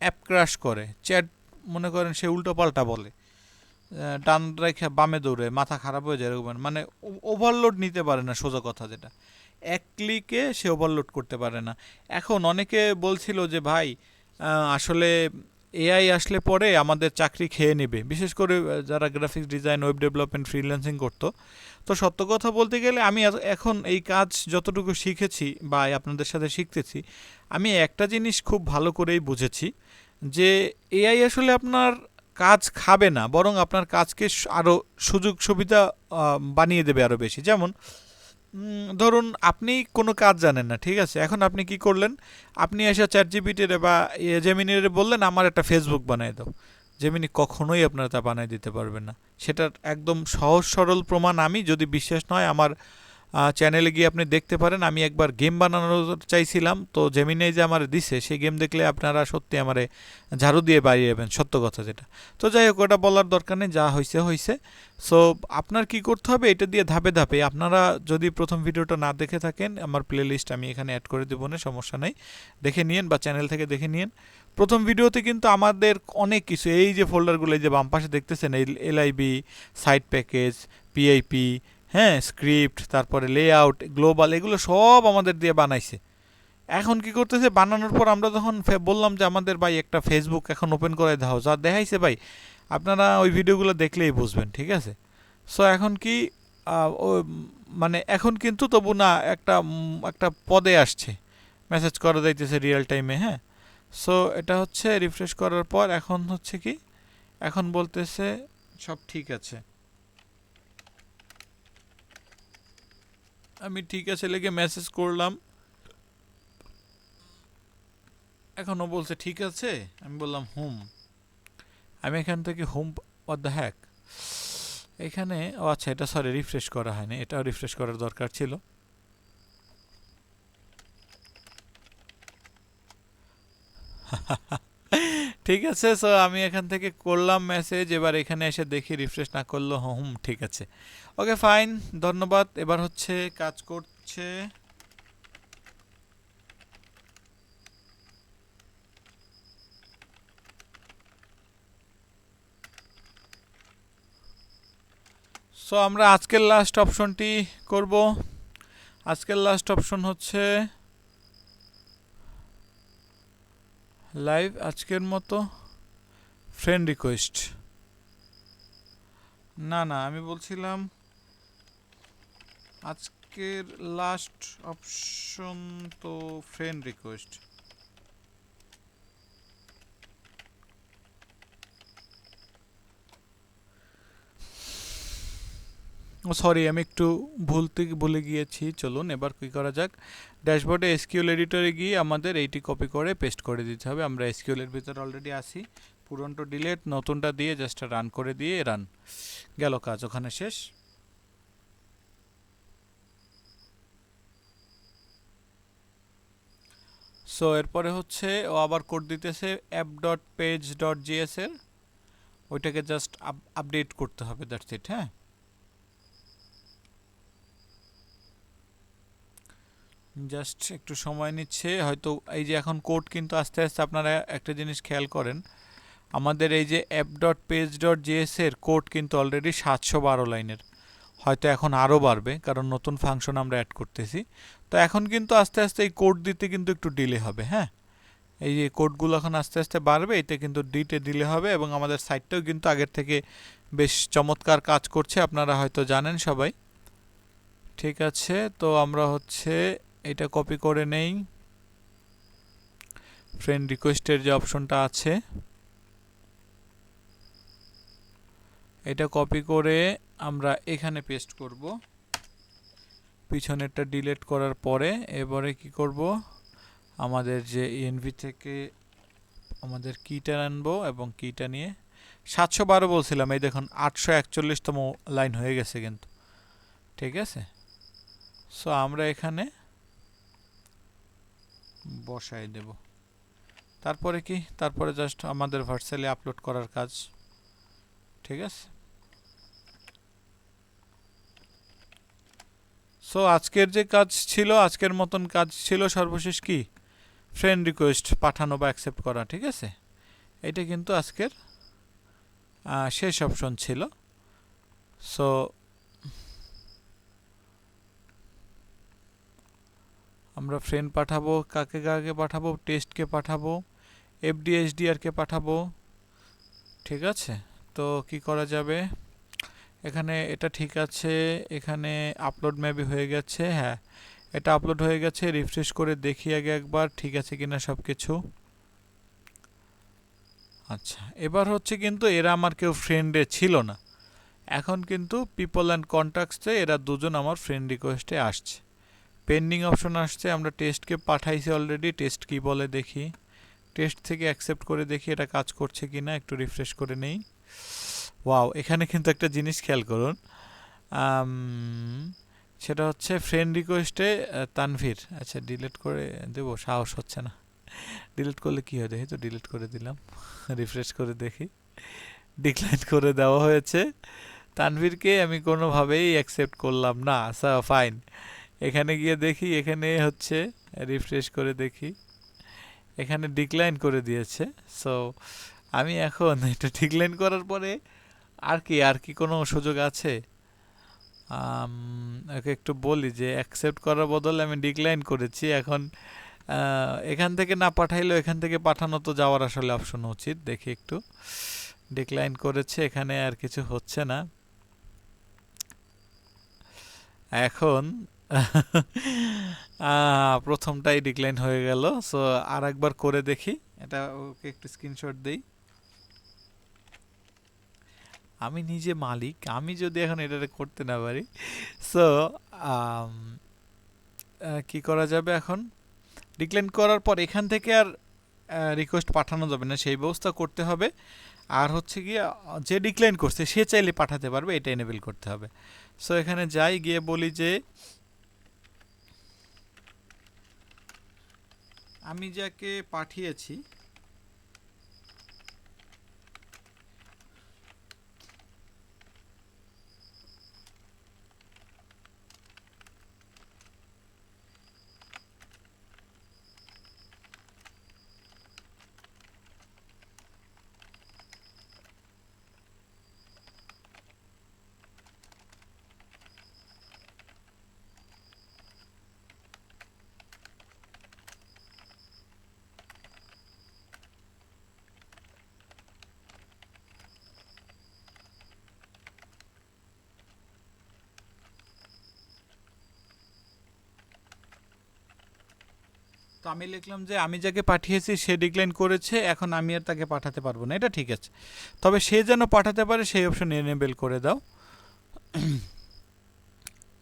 অ্যাপ ক্র্যাশ করে, চ্যাট মনে করেন সে উল্টো পাল্টা বলে। ডান রেখে বামে দৌড়ে মাথা খারাপ হয়ে যায় এরকম, মানে ওভারলোড নিতে পারে না, সোজা কথা যেটা। এক ক্লিকে সে ওভারলোড করতে পারে না। এখন অনেকে বলছিল যে ভাই আসলে এআই আসলে পরে আমাদের চাকরি খেয়ে নেবে, বিশেষ করে যারা graphics design, web development, freelancing করতো। তো সত্য কথা বলতে গেলে আমি এখন এই কাজ যতটুকু শিখেছি বা আপনাদের সাথে শিখতেছি, আমি একটা জিনিস খুব ভালো করেই বুঝেছি যে এআই আসলে আপনার কাজ খাবে না, বরং আপনার কাজকে আরও সুযোগ সুবিধা বানিয়ে দেবে আরও বেশি। যেমন ধরুন আপনি কোনো কাজ জানেন না, ঠিক আছে, এখন আপনি কি করলেন, আপনি এসে চ্যাট জিপিটির বা জেমিনির বললেন আমার একটা ফেসবুক বানিয়ে দাও। জেমিনি কখনোই আপনার তা বানিয়ে দিতে পারবে না। সেটার একদম সহজ সরল প্রমাণ আমি, যদি বিশ্বাস নয় আমার চ্যানেলে গিয়ে আপনি দেখতে পারেন। আমি একবার গেম বানানো চাইছিলাম, তো জেমিনি যে আমার দিছে সেই গেম দেখলে আপনারা সত্যি আমারে ঝাড়ু দিয়ে বাড়িয়ে যাবেন, সত্য কথা যেটা। তো যাই হোক, ওটা বলার দরকার নেই, যা হয়েছে হয়েছে। সো আপনার কি করতে হবে, এটা দিয়ে ধাপে ধাপে, আপনারা যদি প্রথম ভিডিওটা না দেখে থাকেন আমার প্লে লিস্ট আমি এখানে অ্যাড করে দেবো, না সমস্যা নেই, দেখে নিন বা চ্যানেল থেকে দেখে নিন। প্রথম ভিডিওতে কিন্তু আমাদের অনেক কিছু, এই যে ফোল্ডারগুলো এই যে বাম পাশে দেখতেছেন, এই এলআইবি, সাইট প্যাকেজ, পিআইপি, হ্যাঁ, স্ক্রিপ্ট, তারপরে লেআউট, গ্লোবাল, এগুলো সব আমাদের দিয়ে বানাইছে। এখন কি করতেছে, বানানোর পর আমরা যখন বললাম যে আমাদের ভাই একটা ফেসবুক এখন ওপেন করে দাও, যা দেখাইছে ভাই আপনারা ওই ভিডিওগুলো দেখলেই বুঝবেন, ঠিক আছে। সো এখন কি ও মানে এখন কিন্তু তবু না একটা পদে আসছে, মেসেজ করা যাইতেছে রিয়েল টাইমে, হ্যাঁ। সো এটা হচ্ছে রিফ্রেশ করার পর এখন হচ্ছে কি, এখন বলতেছে সব ঠিক আছে। আমি ঠিক আছে লিখে মেসেজ করলাম, এখনও বলছে ঠিক আছে। আমি বললাম হুম। আমি এখান থেকে হুম, হোয়াট দ্য হ্যাক, এখানে, ও আচ্ছা, এটা সরি রিফ্রেশ করা হয়নি, এটাও রিফ্রেশ করার দরকার ছিল। ঠিক আছে, সো আমি এখান থেকে করলাম মেসেজ, এবার এখানে এসে দেখি রিফ্রেশ না করলো, হুম ঠিক আছে, ওকে ফাইন, ধন্যবাদ। এবার হচ্ছে কাজ করছে। সো আমরা আজকের লাস্ট অপশনটি করব। আজকের লাস্ট অপশন হচ্ছে লাইভ, আজকের মতো ফ্রেন্ড রিকোয়েস্ট। না না, আমি বলছিলাম আজকের লাস্ট অপশন তো ফ্রেন্ড রিকোয়েস্ট। ও সরি, আমি একটু ভুলে গিয়েছি। চলুন এবার কি করা যাক, ড্যাশবোর্ডে এসকিউএল এডিটরে গিয়ে আমাদের এইটি কপি করে পেস্ট করে দিতে হবে। আমরা এসকিউএল এর ভিতরে অলরেডি আসি, পুরনটা ডিলিট, নতুনটা দিয়ে জাস্ট রান করে দিয়ে রান, গেল কাজ, ওখানে শেষ। সো এরপরে হচ্ছে ও আবার কোড দিতেছে app dot page dot GS এর, ওইটাকে জাস্ট আপডেট করতে হবে, দ্যাটস ইট, হ্যাঁ। জাস্ট একটু সময় নিচ্ছে হয়তো। এই যে এখন কোড কিন্তু আস্তে আস্তে, আপনারা একটা জিনিস খেয়াল করেন, আমাদের এই যে app dot page dot GS এর কোড কিন্তু অলরেডি 712 লাইনের, হয়তো এখন আরও বাড়বে কারণ নতুন ফাংশন আমরা অ্যাড করতেছি। তো এখন কিন্তু আস্তে আস্তে এই কোড দিতে কিন্তু একটু ডিলে হবে, হ্যাঁ। এই যে কোডগুলো এখন আস্তে আস্তে বাড়বে, এতে কিন্তু ডিলে হবে, এবং আমাদের সাইটটাও কিন্তু আগের থেকে বেশ চমৎকার কাজ করছে, আপনারা হয়তো জানেন সবাই। ঠিক আছে, তো আমরা হচ্ছে এটা কপি করে নেই, ফ্রেন্ড রিকোয়েস্টের যে অপশনটা আছে এটা কপি করে আমরা এখানে পেস্ট করব। পিছনেরটা ডিলিট করার পরে এবারে কি করব, আমাদের যে ইএনভি থেকে আমাদের কিটা আনবো, এবং কিটা নিয়ে 712 বলছিলাম, এই দেখুন 841তম লাইন হয়ে গেছে কিন্তু, ঠিক আছে। সো আমরা এখানে বসাই দেব, তারপরে কি, তারপরে জাস্ট আমাদের ভার্সালে আপলোড করার কাজ, ঠিক আছে। সো আজকের যে কাজ ছিল, আজকের মতন কাজ ছিল সর্বশেষ কি, ফ্রেন্ড রিকোয়েস্ট পাঠানো বা অ্যাকসেপ্ট করা, ঠিক আছে। এটা কিন্তু আজকের শেষ অপশন ছিল। সো আমরা ফ্রেন্ড পাঠাবো, কাকে কাকে পাঠাবো, টেস্টকে পাঠাবো, এফডিএসডিআরকে পাঠাবো। ঠিক আছে, তো কি করা যাবে, এখানে এটা ঠিক আছে, এখানে আপলোড মেবি হয়ে গেছে। হ্যাঁ, এটা আপলোড হয়ে গেছে। রিফ্রেশ করে দেখি আগে একবার ঠিক আছে কিনা সব কিছু। আচ্ছা, এবার হচ্ছে কিন্তু এরা আমার কেউ ফ্রেন্ডে ছিল না, এখন কিন্তু পিপল অ্যান্ড কন্ট্যাক্টসে এরা দুজন আমার ফ্রেন্ড রিকোয়েস্টে আসছে। পেন্ডিং অপশন আসছে, আমরা টেস্টকে পাঠাইছি অলরেডি। টেস্ট কি বলে দেখি, টেস্ট থেকে অ্যাকসেপ্ট করে দেখি এটা কাজ করছে কিনা, একটু রিফ্রেশ করে নেই। ওয়াও, এখানে কিন্তু একটা জিনিস খেয়াল করুন, সেটা হচ্ছে ফ্রেন্ড রিকোয়েস্টে তানভীর। আচ্ছা, ডিলিট করে দেব, সাহস হচ্ছে না। ডিলিট করলে কি হয় দেখি তো, ডিলিট করে দিলাম। রিফ্রেশ করে দেখি, ডিক্লাইন করে দেওয়া হয়েছে। তানভীরকে আমি কোনোভাবেই অ্যাকসেপ্ট করলাম না। আচ্ছা ফাইন, এখানে গিয়ে দেখি, এখানে হচ্ছে রিফ্রেশ করে দেখি, এখানে ডিক্লাইন করে দিয়েছে। সো আমি এখন এটা ডিক্লাইন করার পরে আর কি কোনো সুযোগ আছে? ওকে একটু বলি যে অ্যাকসেপ্ট করার বদলে আমি ডিক্লাইন করেছি। এখন এখান থেকে না পাঠাইলেও এখান থেকে পাঠানো তো যাওয়ার আসলে অপশন উচিত। দেখি একটু, ডিক্লাইন করেছে, এখানে আর কিছু হচ্ছে না এখন। প্রথমটাই ডিক্লাইন হয়ে গেল। সো আর একবার করে দেখি, এটা ওকে একটু স্ক্রিনশট দেই। আমি নিজে মালিক, আমি যদি এখন এটা করতে না পারি। সো কি করা যাবে এখন, ডিক্লাইন করার পর এখান থেকে আর রিকোয়েস্ট পাঠানো যাবে না, সেই ব্যবস্থা করতে হবে। আর হচ্ছে গিয়ে যে ডিক্লাইন করছে সে চাইলে পাঠাতে পারবে, এটা এনেবল করতে হবে। সো এখানে যাই, গিয়ে বলি যে আমি যাকে পাঠিয়েছি তো আমি লিখলাম যে আমি যাকে পাঠিয়েছি সে ডিক্লাইন করেছে, এখন আমি আর তাকে পাঠাতে পারবো না, এটা ঠিক আছে। তবে সে যেন পাঠাতে পারে সেই অপশন এনেবল করে দাও,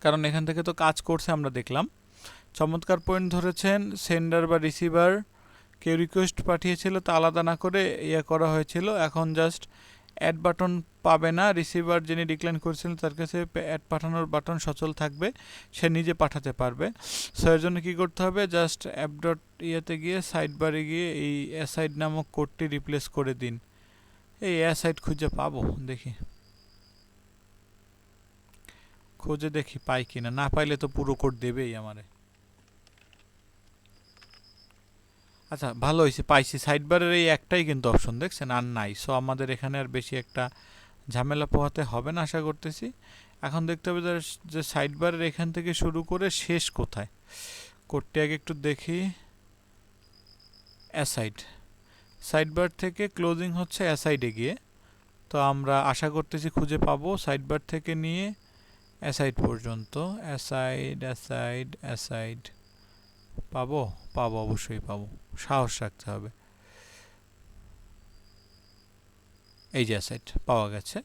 কারণ এখান থেকে তো কাজ করছে আমরা দেখলাম। চমৎকার পয়েন্ট ধরেছেন। সেন্ডার বা রিসিভার কেউ রিকোয়েস্ট পাঠিয়েছিল তা আলাদা না করে ইয়ে করা হয়েছিল, এখন জাস্ট অ্যাড বাটন পাবে না। রিসিভার যিনি ডিক্লাইন করেছিলেন তার কাছে অ্যাড পাঠানোর বাটন সচল থাকবে, সে নিজে পাঠাতে পারবে। সো এর জন্য কী করতে হবে, জাস্ট অ্যাপ ডট ইয়েতে গিয়ে সাইড বারে গিয়ে এই অ্যাসাইড নামক কোডটি রিপ্লেস করে দিন। এই অ্যাসাইড খুঁজে পাবো দেখি, খুঁজে দেখি পাই কিনা, না পাইলে তো পুরো কোড দেবেই আমারে। আচ্ছা ভালো হয়েছে, পাইছি। সাইড বারের এই একটাই কিন্তু অপশন দেখছেন, আর নাই। সো আমাদের এখানে আর বেশি একটা ঝামেলা পোহাতে হবে না আশা করতেছি। এখন দেখতে হবে যে সাইড বারের এখান থেকে শুরু করে শেষ কোথায়, কোডটি আগে একটু দেখি। অ্যাসাইড, সাইড বার থেকে ক্লোজিং হচ্ছে অ্যাসাইডে গিয়ে। তো আমরা আশা করতেছি খুঁজে পাবো সাইড বার থেকে নিয়ে অ্যাসাইড পর্যন্ত। অ্যাসাইড অ্যাসাইড অ্যাসাইড পাবো, পাবো, অবশ্যই পাবো, সাহস রাখতে হবে। এই যে অ্যাসাইড পাওয়া গেছে,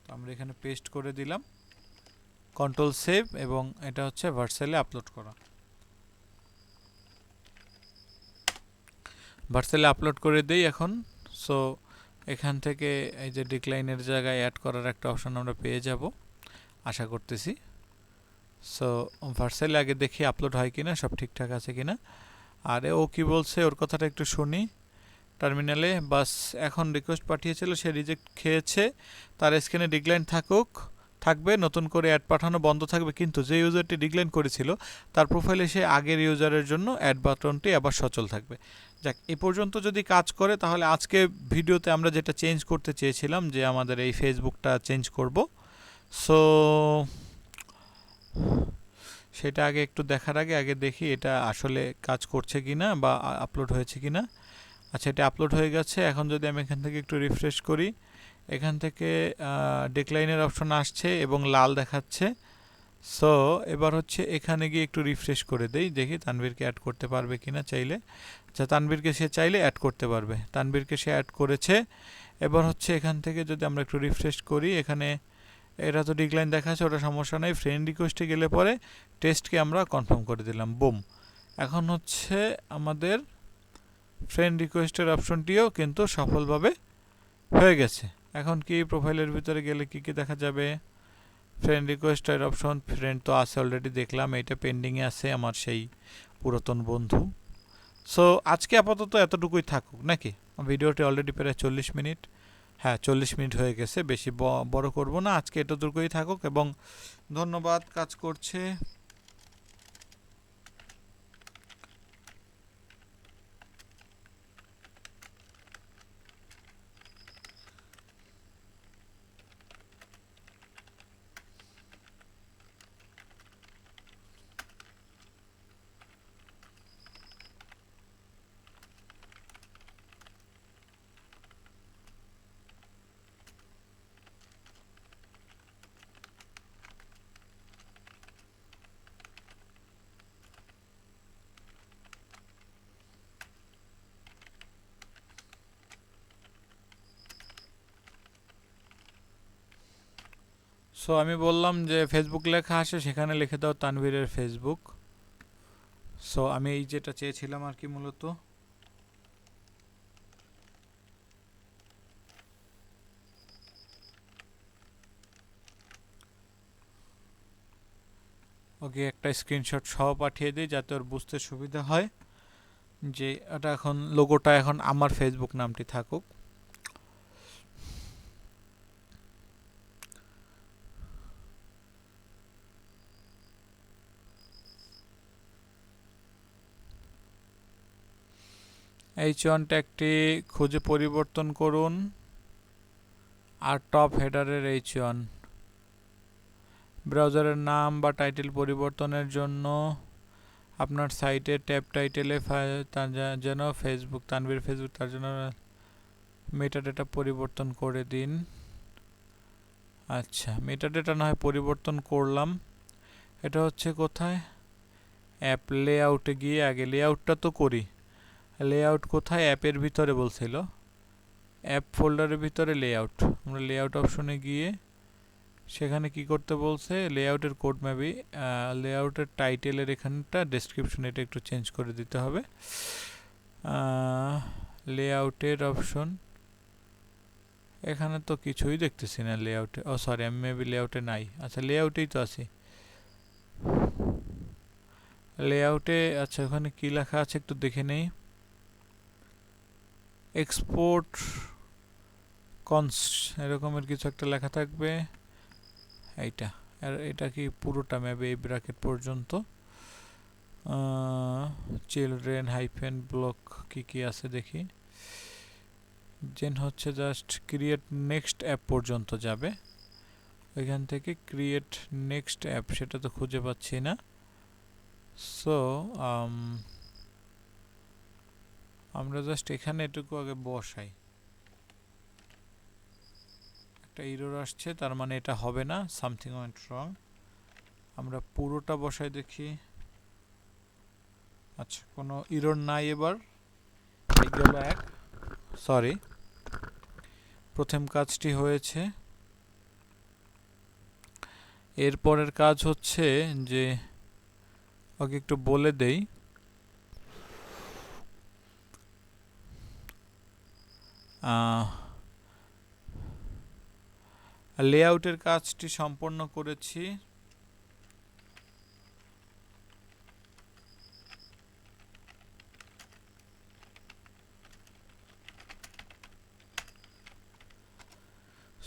তো আমরা এখানে পেস্ট করে দিলাম, কন্ট্রোল সেভ, এবং এটা হচ্ছে ভার্সেলে আপলোড করা। ভার্সেলে আপলোড করে দেই এখন। সো এখান থেকে এই যে ডিক্লাইনের জায়গায় অ্যাড করার একটা অপশন আমরা পেয়ে যাব আশা করতেছি। সো ভার্সেলে আগে দেখি আপলোড হয় কিনা, সব ঠিকঠাক আছে কিনা। আর ও কি বলছে ওর কথাটা একটু শুনি টার্মিনালে। বাস এখন রিকোয়েস্ট পাঠিয়েছিল, সে রিজেক্ট খেয়েছে, তার স্ক্রিনে ডিক্লাইন থাকুক, থাকবে, নতুন করে অ্যাড পাঠানো বন্ধ থাকবে, কিন্তু যে ইউজারটি ডিক্লাইন করেছিল তার প্রোফাইলে সে আগের ইউজারের জন্য অ্যাড বাটনটি আবার সচল থাকবে। যাক, এ পর্যন্ত যদি কাজ করে তাহলে আজকে ভিডিওতে আমরা যেটা চেঞ্জ করতে চেয়েছিলাম যে আমাদের এই ফেসবুকটা চেঞ্জ করব। সো সেটা আগে একটু দেখার আগে দেখি এটা আসলে কাজ করছে কিনা বা আপলোড হয়েছে কিনা। আচ্ছা, এটা আপলোড হয়ে গেছে। এখন যদি আমি এখান থেকে একটু রিফ্রেশ করি, এখান থেকে ডিক্লাইনের অপশন আসছে এবং লাল দেখাচ্ছে। সো এবার হচ্ছে এখানে গিয়ে একটু রিফ্রেশ করে দেই, দেখি তানভীরকে অ্যাড করতে পারবে কিনা চাইলে। আচ্ছা, তানভীরকে সে চাইলে অ্যাড করতে পারবে, তানভীরকে সে অ্যাড করেছে। এবার হচ্ছে এখান থেকে যদি আমরা একটু রিফ্রেশ করি, এখানে এটা তো ডিক্লাইন দেখাচ্ছে, ওটা সমস্যা নেই। ফ্রেন্ড রিকোয়েস্টে গেলে পরে টেস্টকে আমরা কনফার্ম করে দিলাম, বুম। এখন হচ্ছে আমাদের ফ্রেন্ড রিকোয়েস্টের অপশনটিও কিন্তু সফলভাবে হয়ে গেছে। এখন কি প্রোফাইলের ভিতরে গেলে কি কি দেখা যাবে? ফ্রেন্ড রিকোয়েস্টের অপশন, ফ্রেন্ড তো আছে অলরেডি দেখলাম, এটা পেন্ডিংয়ে আছে আমার সেই পুরাতন বন্ধু। সো আজকে আপাতত এতটুকুই থাকুক নাকি? ভিডিওটি অলরেডি প্রায় 40 মিনিট, হ্যাঁ 40 মিনিট হয়ে গেছে, বেশি বড় করব না, আজকে এতটুকুই থাকুক। এবং ধন্যবাদ, কাজ করছে। সো আমি বললাম যে ফেসবুক লেখা আসে, সেখানে লিখে দাও তানভীরের ফেসবুক। সো আমি এই যেটা চেয়েছিলাম আর কি মূলত। ওকে একটা স্ক্রিনশট সহ পাঠিয়ে দিই যাতে ওর বুঝতে সুবিধা হয় যে এটা এখন লোগোটা এখন আমার ফেসবুক নামটি থাকুক। H1 ট্যাগটি খুঁজে পরিবর্তন করুন আর টপ হেডারের H1 ব্রাউজারের নাম বা টাইটেল পরিবর্তনের জন্য আপনার সাইটের ট্যাব টাইটেলে যেন ফেসবুক তানভীর ফেসবুক, তার জন্য মেটাডেটা পরিবর্তন করে দিন। আচ্ছা, মেটাডেটা না হয় পরিবর্তন করলাম। এটা হচ্ছে কোথায়? অ্যাপ লেআউটে গিয়ে আগে লেআউটটা তো করি। লেআউট কোথায়? অ্যাপের ভিতরে বলছিল, অ্যাপ ফোল্ডারের ভিতরে লেআউট। আমরা লেআউট অপশনে গিয়ে সেখানে কি করতে বলছে, লেআউটের কোড ম্যাপি, লেআউটের টাইটেলের এখানটা ডেসক্রিপশন এটা একটু চেঞ্জ করে দিতে হবে। লেআউটের অপশন, এখানে তো কিছুই দেখতেছি না লেআউটে। ও সরি, আমি মেবি লেআউটে নাই। আচ্ছা, লেআউটেই তো আছি, লেআউটে। আচ্ছা, ওখানে কি লেখা আছে একটু দেখে নেই। এক্সপোর্ট কনস্ট এরকমের কিছু একটা লেখা থাকবে, এইটা। আর এটা কি পুরোটা মেবি এই ব্র্যাকেট পর্যন্ত। চিলড্রেন হাইফেন ব্লক কি কি আছে দেখি। জেন হচ্ছে জাস্ট ক্রিয়েট নেক্সট অ্যাপ পর্যন্ত যাবে, ওইখান থেকে ক্রিয়েট নেক্সট অ্যাপ সেটা তো খুঁজে পাচ্ছি না। সো আমরা জাস্ট এখানে এটুকু আগে বসাই। একটা এরর আসছে, তার মানে এটা হবে না, সামথিং ওয়েন্ট রং। আমরা পুরোটা বসাই দেখি। আচ্ছা, কোনো এরর নাই এবার। এই গেল এক, সরি, প্রথম কাজটি হয়েছে। এরপরের কাজ হচ্ছে যে ওকে একটু বলে দেই লেআউটের কাজটি সম্পন্ন করেছি।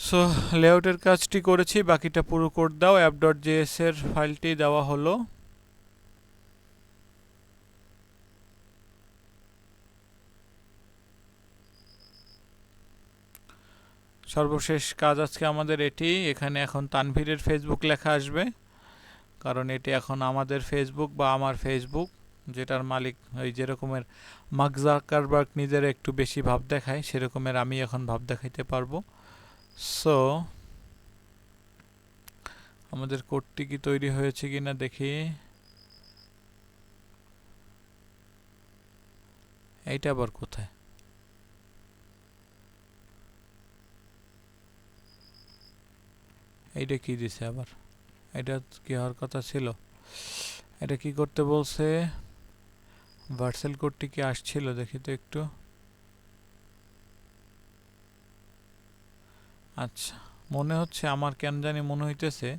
সো লেআউটের কাজটি করেছি, বাকিটা পুরো কোড দাও। app.js এর ফাইলটি দেওয়া হলো। সর্বশেষ কাজ আজকে আমাদের এটি। এখানে এখন তানভীরের ফেসবুক লেখা আসবে, কারণ এটি এখন আমাদের ফেসবুক বা আমার ফেসবুক, যেটার মালিক ওই যেরকমের মার্ক জাকারবার্গ নিজের একটু বেশি ভাব দেখায়, সেরকমের আমি এখন ভাব দেখাইতে পারবো। সো আমাদের কোডটি কি তৈরি হয়েছে কিনা দেখি। এইটা আবার কোথায়? এইটা কি দিছে আবার? এটা কি হওয়ার কথা ছিল? এটা কি করতে বলছে? ভার্সেল কোডটি কি আসছিল দেখি তো একটু। আচ্ছা, মনে হচ্ছে, আমার কেন জানি মনে হইতেছে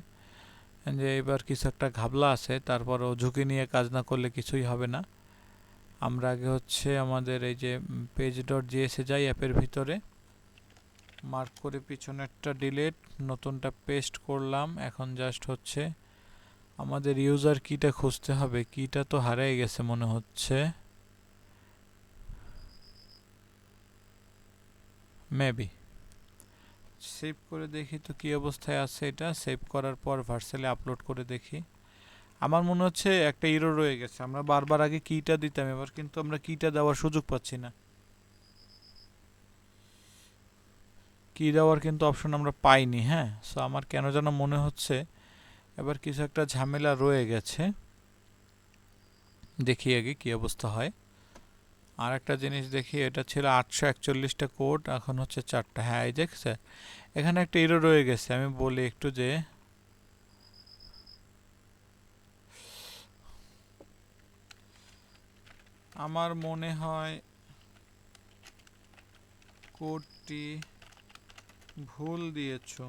যে এবার কিছু একটা ঘাবলা আছে, তারপরও ঝুঁকি নিয়ে কাজ না করলে কিছুই হবে না। আমরা আগে হচ্ছে আমাদের এই যে page.js এ যাই, অ্যাপের ভিতরে মার্ক করে পিছনেরটা ডিলিট, নতুনটা পেস্ট করলাম। এখন জাস্ট হচ্ছে আমাদের ইউজার কিটা খুঁজতে হবে। কিটা তো হারিয়ে গেছে মনে হচ্ছে, মেবি। সেভ করে দেখি তো কি অবস্থায় আছে। এটা সেভ করার পর ভার্সেলে আপলোড করে দেখি। আমার মনে হচ্ছে একটা ইরর রয়ে গেছে। আমরা বারবার আগে কিটা দিতাম, এবার কিন্তু আমরা কিটা দেওয়ার সুযোগ পাচ্ছি না। কি দেওয়ার কিন্তু অপশন আমরা পাইনি। হ্যাঁ, সো আমার কেন যেন মনে হচ্ছে এবার কিছু একটা ঝামেলা রয়ে গেছে। দেখি আগে কি অবস্থা হয়। আর একটা জিনিস দেখি, এটা ছিল 841টা কোড, এখন হচ্ছে 4টা। হ্যাঁ, এই দেখছে, এখানে একটা ইরর রয়ে গেছে। আমি বলি একটু যে আমার মনে হয় কোডটি ভুল দিয়েছো,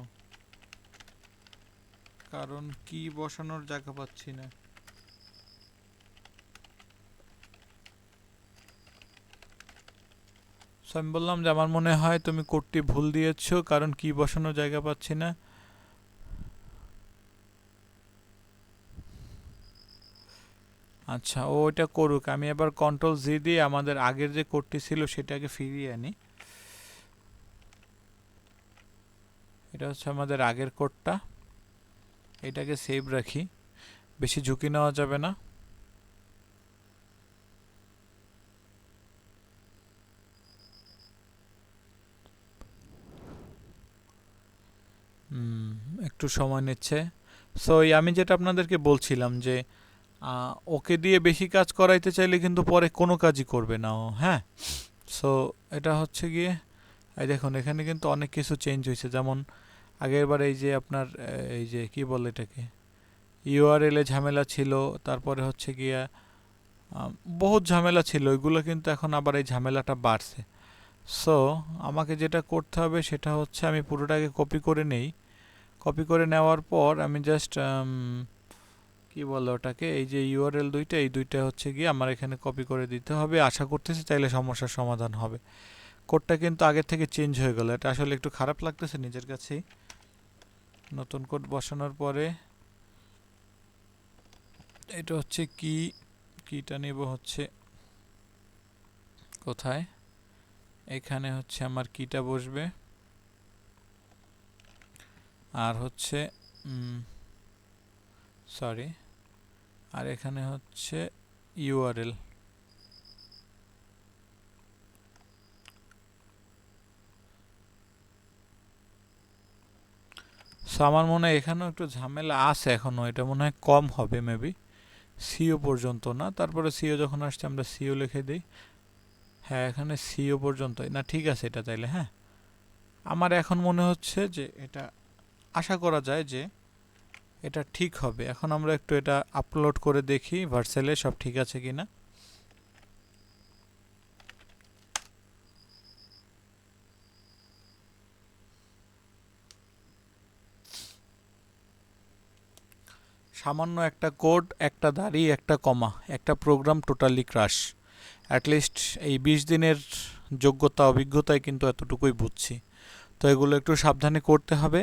কারণ কি বসানোর জায়গা পাচ্ছি না। সো আমি বললাম যে আমার মনে হয় তুমি কোডটি ভুল দিয়েছো, কারণ কি বসানোর জায়গা পাচ্ছি না। আচ্ছা, ও এটা করুক। আমি এবার কন্ট্রোল জি দিয়ে আমাদের আগের যে কোডটি ছিল সেটাকে ফিরিয়ে আনি। এটা হচ্ছে আমাদের আগের কোডটা। এটাকে সেভ রাখি, বেশি ঝুঁকি নেওয়া যাবে না। একটু সময় নিচ্ছে। সো আমি যেটা আপনাদেরকে বলছিলাম যে ওকে দিয়ে বেশি কাজ করাইতে চাইলে কিন্তু পরে কোনো কাজই করবে না ও। হ্যাঁ, সো এটা হচ্ছে গিয়ে, এই দেখুন এখানে কিন্তু অনেক কিছু চেঞ্জ হয়েছে। যেমন আগের বার এই যে আপনার এই যে কি বলে এটাকে, ইউআরএল এ ঝামেলা ছিল, তারপরে হচ্ছে গিয়া বহুত ঝামেলা ছিল, ওইগুলো কিন্তু এখন আবার এই ঝামেলাটা বাড়ছে। সো আমাকে যেটা করতে হবে সেটা হচ্ছে আমি পুরোটাকে কপি করে নেই। কপি করে নেওয়ার পর আমি জাস্ট কি বলে ওটাকে, এই যে ইউআরএল দুইটা, এই দুইটা হচ্ছে গিয়ে আমার এখানে কপি করে দিতে হবে। আশা করতেছি তাইলে সমস্যার সমাধান হবে। কোডটা কিন্তু আগের থেকে চেঞ্জ হয়ে গেল, এটা আসলে একটু খারাপ লাগতেছে নিজের কাছেই। নতুন কোড বসানোর পরে এটা হচ্ছে কি, কিটা নেব হচ্ছে কোথায়, এখানে হচ্ছে আমার কিটা বসবে। আর হচ্ছে সরি, আর এখানে হচ্ছে ইউআরএল। সো আমার মনে হয় এখানেও একটু ঝামেলা আছে এখনো, এটা মনে হয় কম হবে মেবি, সিও পর্যন্ত না। তারপরে সিও যখন আসছে আমরা সিও লিখে দিই। হ্যাঁ, এখানে সিও পর্যন্ত না, ঠিক আছে এটা তাইলে। হ্যাঁ, আমার এখন মনে হচ্ছে যে এটা আশা করা যায় যে এটা ঠিক হবে। এখন আমরা একটু এটা আপলোড করে দেখি ভার্সেলে সব ঠিক আছে কিনা। সামান্য একটা কোড, একটা দাড়ি, একটা কমা, একটা প্রোগ্রাম টোটালি ক্রাশ। অ্যাটলিস্ট এই 20 দিনের যোগ্যতা অভিজ্ঞতায় কিন্তু এতটুকুই বুঝছি। তো এগুলো একটু সাবধানে করতে হবে।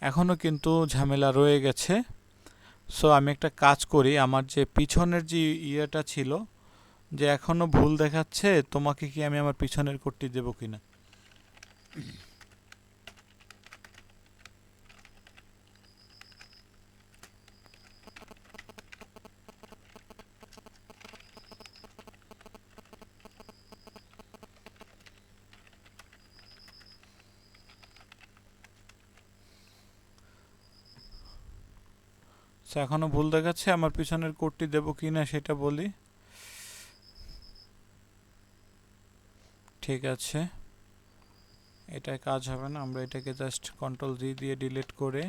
এখনও কিন্তু ঝামেলা রয়ে গেছে। সো আমি একটা কাজ করি, আমার যে পিছনের যে ইয়েটা ছিল, যে এখনও ভুল দেখাচ্ছে, তোমাকে কি আমি আমার পিছনের কোডটি দেবো কিনা। সো এখনও ভুল দেখাচ্ছে, আমার পিছনের কোডটি দেবো কিনা সেটা বলি। ঠিক আছে, এটায় কাজ হবে না, আমরা এটাকে জাস্ট কন্ট্রোল জি দিয়ে ডিলিট করে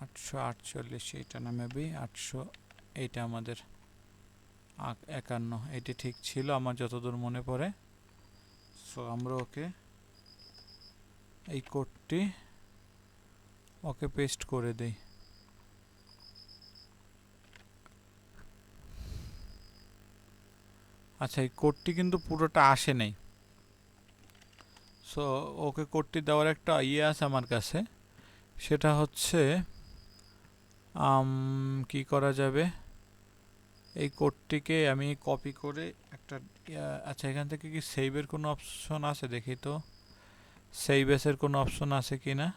848 এইটা না, মেবি 800, এইটা আমাদের 51, এটি ঠিক ছিল আমার যতদূর মনে পড়ে। সো আমরা ওকে এই কোডটি ওকে পেস্ট করে দেই। আচ্ছা, এই কোডটি কিন্তু পুরোটা আসে নাই। সো ওকে কোডটি দেওয়ার একটা ইয়ে আছে আমার কাছে, সেটা হচ্ছে কি করা যাবে, এই কোডটিকে আমি কপি করে একটা আচ্ছা, এখান থেকে কি সেভের কোনো অপশন আছে দেখি তো, সেভ এসের কোনো অপশন আছে কি না।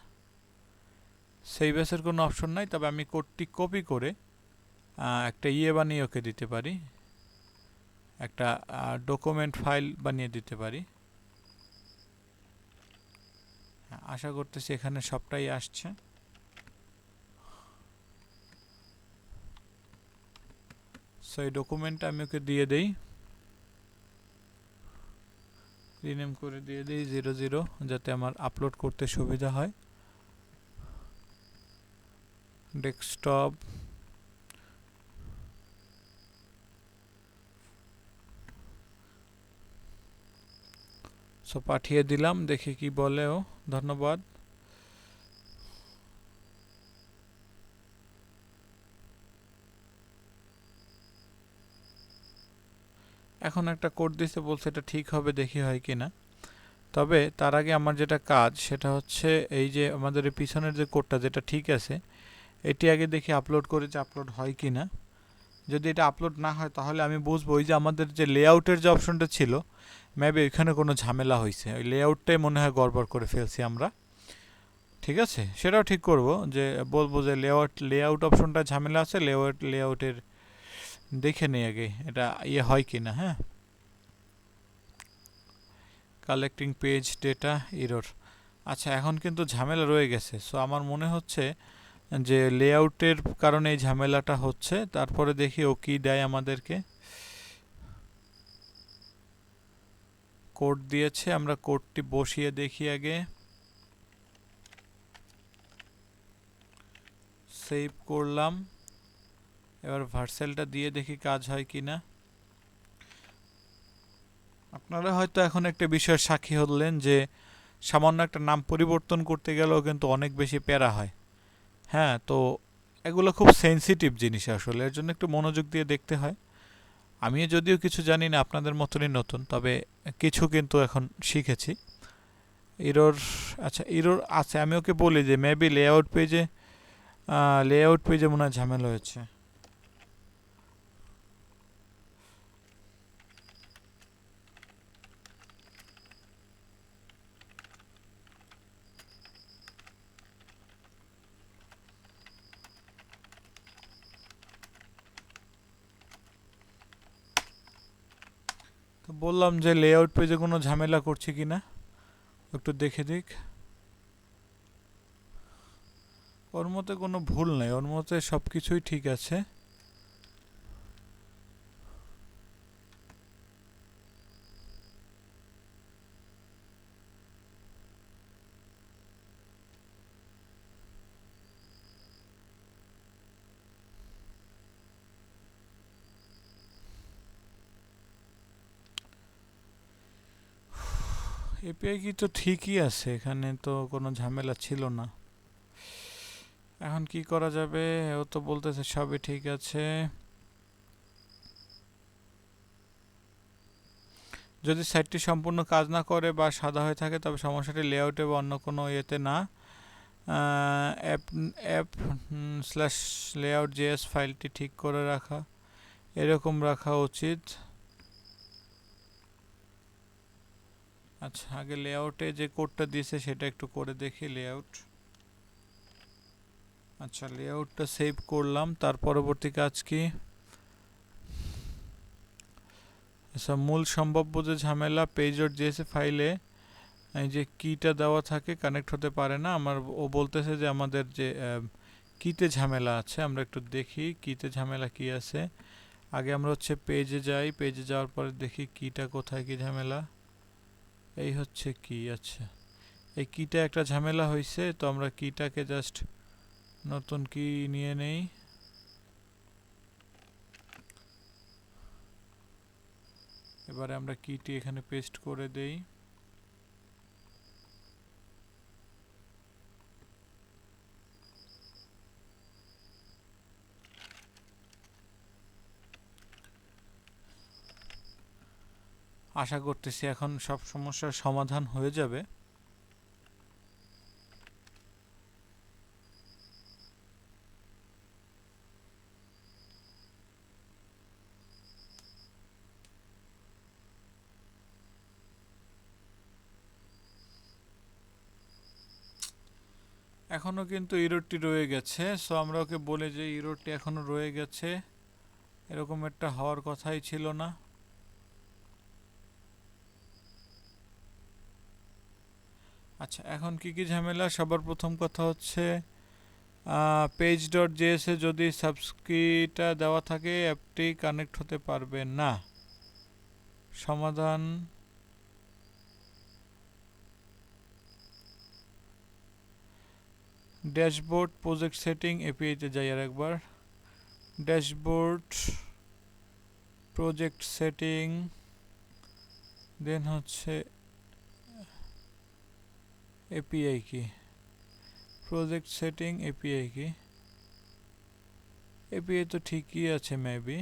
সেভ এসের কোনো অপশন নাই, তবে আমি কোডটি কপি করে একটা ইয়ে বানিয়ে ওকে দিতে পারি, একটা ডকুমেন্ট ফাইল বানিয়ে দিতে পারি। আশা করতেছি এখানে সবটাই আসছে। সো এই ডকুমেন্টটা আমি ওকে দিয়ে দেই, রিনেম করে দিয়ে দিই 00, যাতে আমার আপলোড করতে সুবিধা হয়। ডেস্কটপ, সো পাঠিয়ে দিলাম, দেখি কি বলে ও। ধন্যবাদ। এখন একটা কোড দিতে বলছে, এটা ঠিক হবে, দেখি হয় কিনা। তবে তার আগে আমার যেটা কাজ সেটা হচ্ছে, এই যে আমাদের এই পিছনের যে কোডটা যেটা ঠিক আছে, এটি আগে দেখি আপলোড করে যে আপলোড হয় কিনা। যদি এটা আপলোড না হয় তাহলে আমি বুঝবো ওই যে আমাদের যে লেআউটের যে অপশনটা ছিল, মেবি ওইখানে কোনো ঝামেলা হয়েছে, ওই লেআউটটাই মনে হয় গড়বড় করে ফেলছি আমরা। ঠিক আছে, সেটাও ঠিক করব, যে বলবো যে লেআউট অপশনটা ঝামেলা আছে, লেআউটের দেখে নেই আগে এটা ইয়ে হয় কিনা। হ্যাঁ, কালেক্টিং পেজ ডেটা এরর। আচ্ছা, এখন কিন্তু ঝামেলা রয়ে গেছে। সো আমার মনে হচ্ছে যে লেআউটের কারণে এই ঝামেলাটা হচ্ছে। তারপরে দেখি ও কি দেয় আমাদেরকে। কোড দিয়েছে, আমরা কোডটি বসিয়ে দেখি আগে। সেভ করলাম, এবার ভার্সেলটা দিয়ে দেখি কাজ হয় কিনা। আপনারা হয়তো এখন একটা বিষয়ের সাক্ষী হলেন যে সামান্য একটা নাম পরিবর্তন করতে গেলেও কিন্তু অনেক বেশি প্যারা হয়। হ্যাঁ, তো এগুলো খুব সেনসিটিভ জিনিস আসলে, এর জন্য একটু মনোযোগ দিয়ে দেখতে হয়। আমি যদিও কিছু জানি না, আপনাদের মতনই নতুন, তবে কিছু কিন্তু এখন শিখেছি। এরর, আচ্ছা এরর আছে, আমি ওকে বলি যে মেবি লেআউট পেজে মনে হয় ঝামেলা হয়েছে। তো বললাম যে লেআউট পেজে কোনো ঝামেলা করছে কিনা একটু দেখে দিক। ওর মতে কোনো ভুল নাই, ওর মতে সব কিছুই ঠিক আছে। এপিআই কি তো ঠিকই আছে, এখানে তো কোনো ঝামেলা ছিল না। এখন কি করা যাবে, ও তো বলতেছে সবই ঠিক আছে। যদি সাইটটি সম্পূর্ণ কাজ না করে বা সাদা হয়ে থাকে তবে সমস্যাটি লেআউটে বা অন্য কোনো ইয়েতে না। App app slash layout JS ফাইলটি ঠিক করে রাখা, এরকম রাখা উচিত। আচ্ছা, আগে লেআউটে যে কোডটা দিয়েছে সেটা একটু করে দেখি। লেআউট, আচ্ছা লেআউটটা সেভ করলাম। তার পরবর্তী কাজ কি? আচ্ছা, মূল সম্ভাব্য যে ঝামেলা, পেজ ডট জেএসএ ফাইলে এই যে কিটা দেওয়া থাকে কানেক্ট হতে পারে না। ও বলতেছে যে আমাদের যে কিতে ঝামেলা আছে। আমরা একটু দেখি কিতে ঝামেলা কি আছে। আগে আমরা হচ্ছে পেজে যাই, পেজে যাওয়ার পরে দেখি কিটা কোথায়, কি ঝামেলা। এই হচ্ছে কি। আচ্ছা, এই কিটা একটা ঝামেলা হয়েছে, তো আমরা কিটাকে জাস্ট নতুন কি নিয়ে নেই। এবারে আমরা কিটি এখানে পেস্ট করে দেই। আশা করতেছি এখন সব সমস্যার সমাধান হয়ে যাবে। এখনো কিন্তু ইরোডটি রয়ে গেছে। সো আমরা ওকে বলে যে ইরোডটি এখনো রয়ে গেছে, এরকম একটা হওয়ার কথাই ছিল না। আচ্ছা, এখন কি কি ঝামেলা? সবার প্রথম কথা হচ্ছে পেজ ডট জেএসএ যদি সাবস্ক্রিপ্টটা দেওয়া থাকে অ্যাপটি কানেক্ট হতে পারবে না। সমাধান, ড্যাশবোর্ড প্রজেক্ট সেটিং এপিআইতে যাই আর একবার। ড্যাশবোর্ড প্রজেক্ট সেটিং, দেন হচ্ছে এপিআই কি, প্রজেক্ট সেটিং এপিআই কি, এপিআই তো ঠিকই আছে মেবি।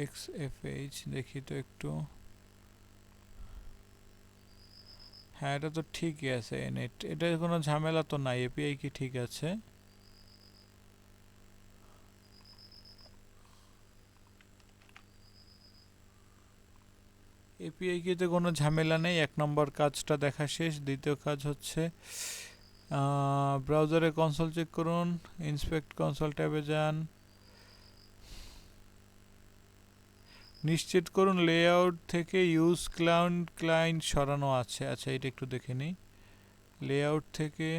এক্সএফএইচ দেখি তো একটু। হ্যাঁ, এটা তো ঠিকই আছে। নেট, এটার কোনো ঝামেলা তো নাই, এপিআই কি ঠিক আছে। এপিআই কিতে কোনো ঝামেলা নেই। এক নম্বর কাজটা দেখা শেষ। দ্বিতীয় কাজ হচ্ছে ব্রাউজারে কনসোল চেক করুন, ইন্সপেক্ট কনসোল ট্যাবে যান, নিশ্চিত করুন লেআউট থেকে ইউজ ক্লায়েন্ট সরানো আছে। আচ্ছা, এটা একটু দেখে নিই। লেআউট থেকে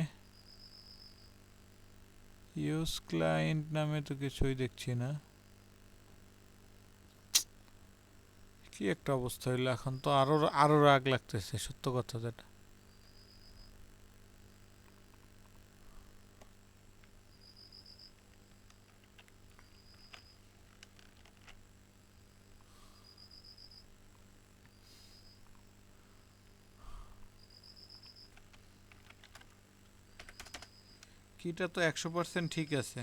ইউজ ক্লায়েন্ট নামে তো কিছুই দেখছি না। কি একটা অবস্থা হইলো, এখন তো আরো আরো রাগ লাগতেছে, সত্য কথা যেটা। কিটা তো 100% ঠিক আছে।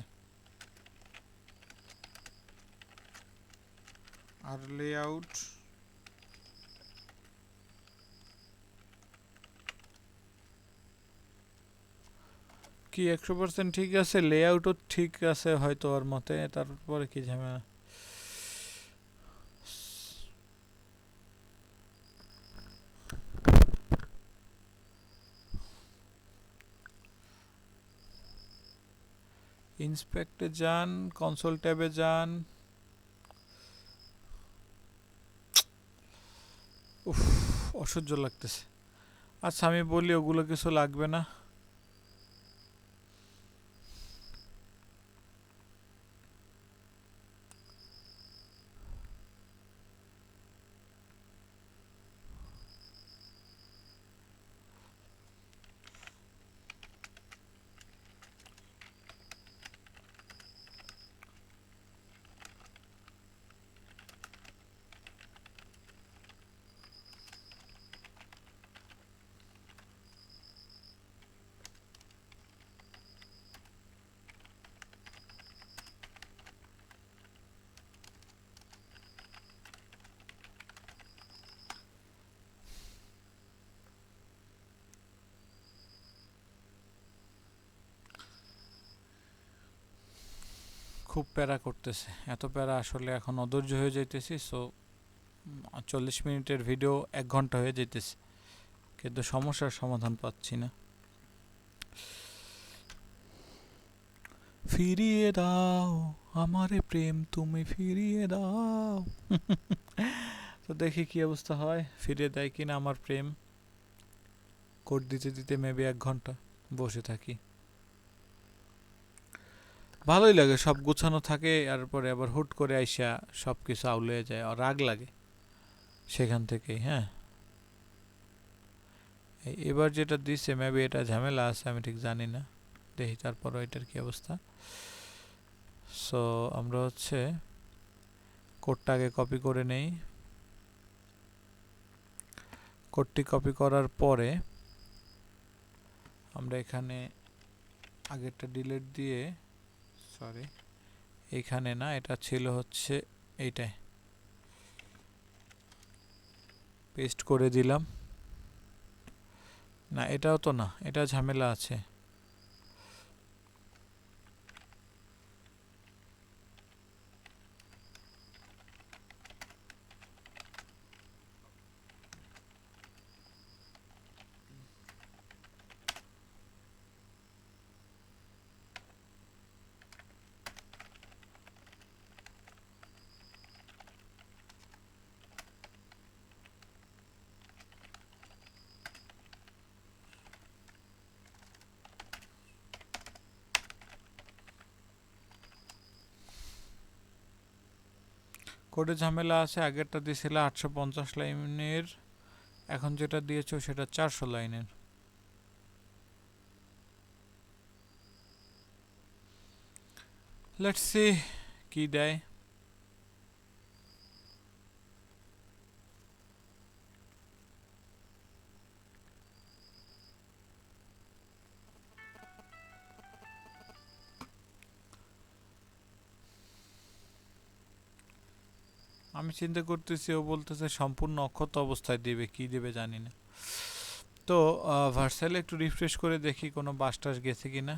আর লেআউট, কি 100% ঠিক আছে, লেআউটও ঠিক আছে হয়তো ওর মতে। তারপরে কি ঝামেলা? ইন্সপেক্টে যান, কনসোল ট্যাবে যান। উফ, অসহ্য লাগতেছে। আচ্ছা, আমি বলি ওগুলো কিছু লাগবে না। খুব প্যারা করতেছে, এত প্যারা আসলে এখন অধৈর্য হয়ে যাইতেছি। সো 40 মিনিটের ভিডিও 1 ঘন্টা হয়ে যাইতেছে, কিন্তু সমস্যার সমাধান পাচ্ছি না। ফিরিয়ে দাও আমারে প্রেম, তুমি ফিরিয়ে দাও। তো দেখি কি অবস্থা হয়, ফিরিয়ে দেয় কিনা আমার প্রেম। কোড দিতে দিতে মেবি 1 ঘন্টা বসে থাকি। ভালোই লাগে, সব গুছানো থাকে, আর পরে আবার হুট করে আইসা সব কিছু আউলে যায়, আর রাগ লাগে সেখান থেকেই। হ্যাঁ, এবার যেটা দিছে মেবি এটা ঝামেলা আছে, আমি ঠিক জানি না। দেখি তারপরও এটার কি অবস্থা। সো আমরা হচ্ছে কোডটা আগে কপি করে নেই। কোডটি কপি করার পরে আমরা এখানে আগেরটা ডিলিট দিয়ে, সরি এইখানে না, এটা ছিল হচ্ছে এইটাই, পেস্ট করে দিলাম। না এটাও তো না, এটা ঝামেলা আছে। কোডে ঝামেলা আছে, আগেরটা দিয়েছিল 850 লাইনের, এখন যেটা দিয়েছো সেটা 400 লাইনের। লেটস সি কি দেয়। আমি চিন্তা করতেছি, ও বলতেছে সম্পূর্ণ অক্ষত অবস্থায় দেবে, কি দেবে জানি না। তো ভার্সাইলে একটু রিফ্রেশ করে দেখি কোনো বাস টাস গেছে কিনা।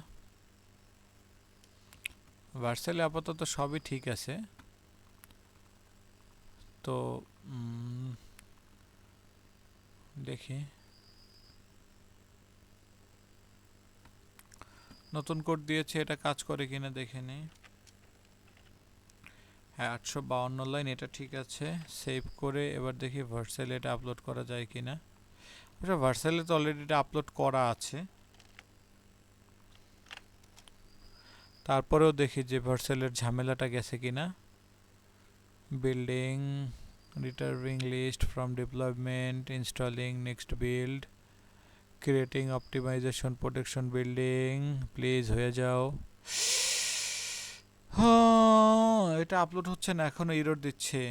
ভার্সাইলে আপাতত সবই ঠিক আছে। তো দেখি নতুন কোড দিয়েছে, এটা কাজ করে কিনা দেখে নিই। হ্যাঁ 852 লাইন, এটা ঠিক আছে। সেভ করে এবার দেখি ভার্সাইলে এটা আপলোড করা যায় কিনা। আচ্ছা ভার্সাইলে তো অলরেডি এটা আপলোড করা আছে, তারপরেও দেখি যে ভার্সাইলের ঝামেলাটা গেছে কিনা। Building, retrieving list from development, installing next build, creating optimization protection building, please হয়ে যাও। হ্যাঁ, এটা আপলোড হচ্ছে না, এখনো এরর দিচ্ছে।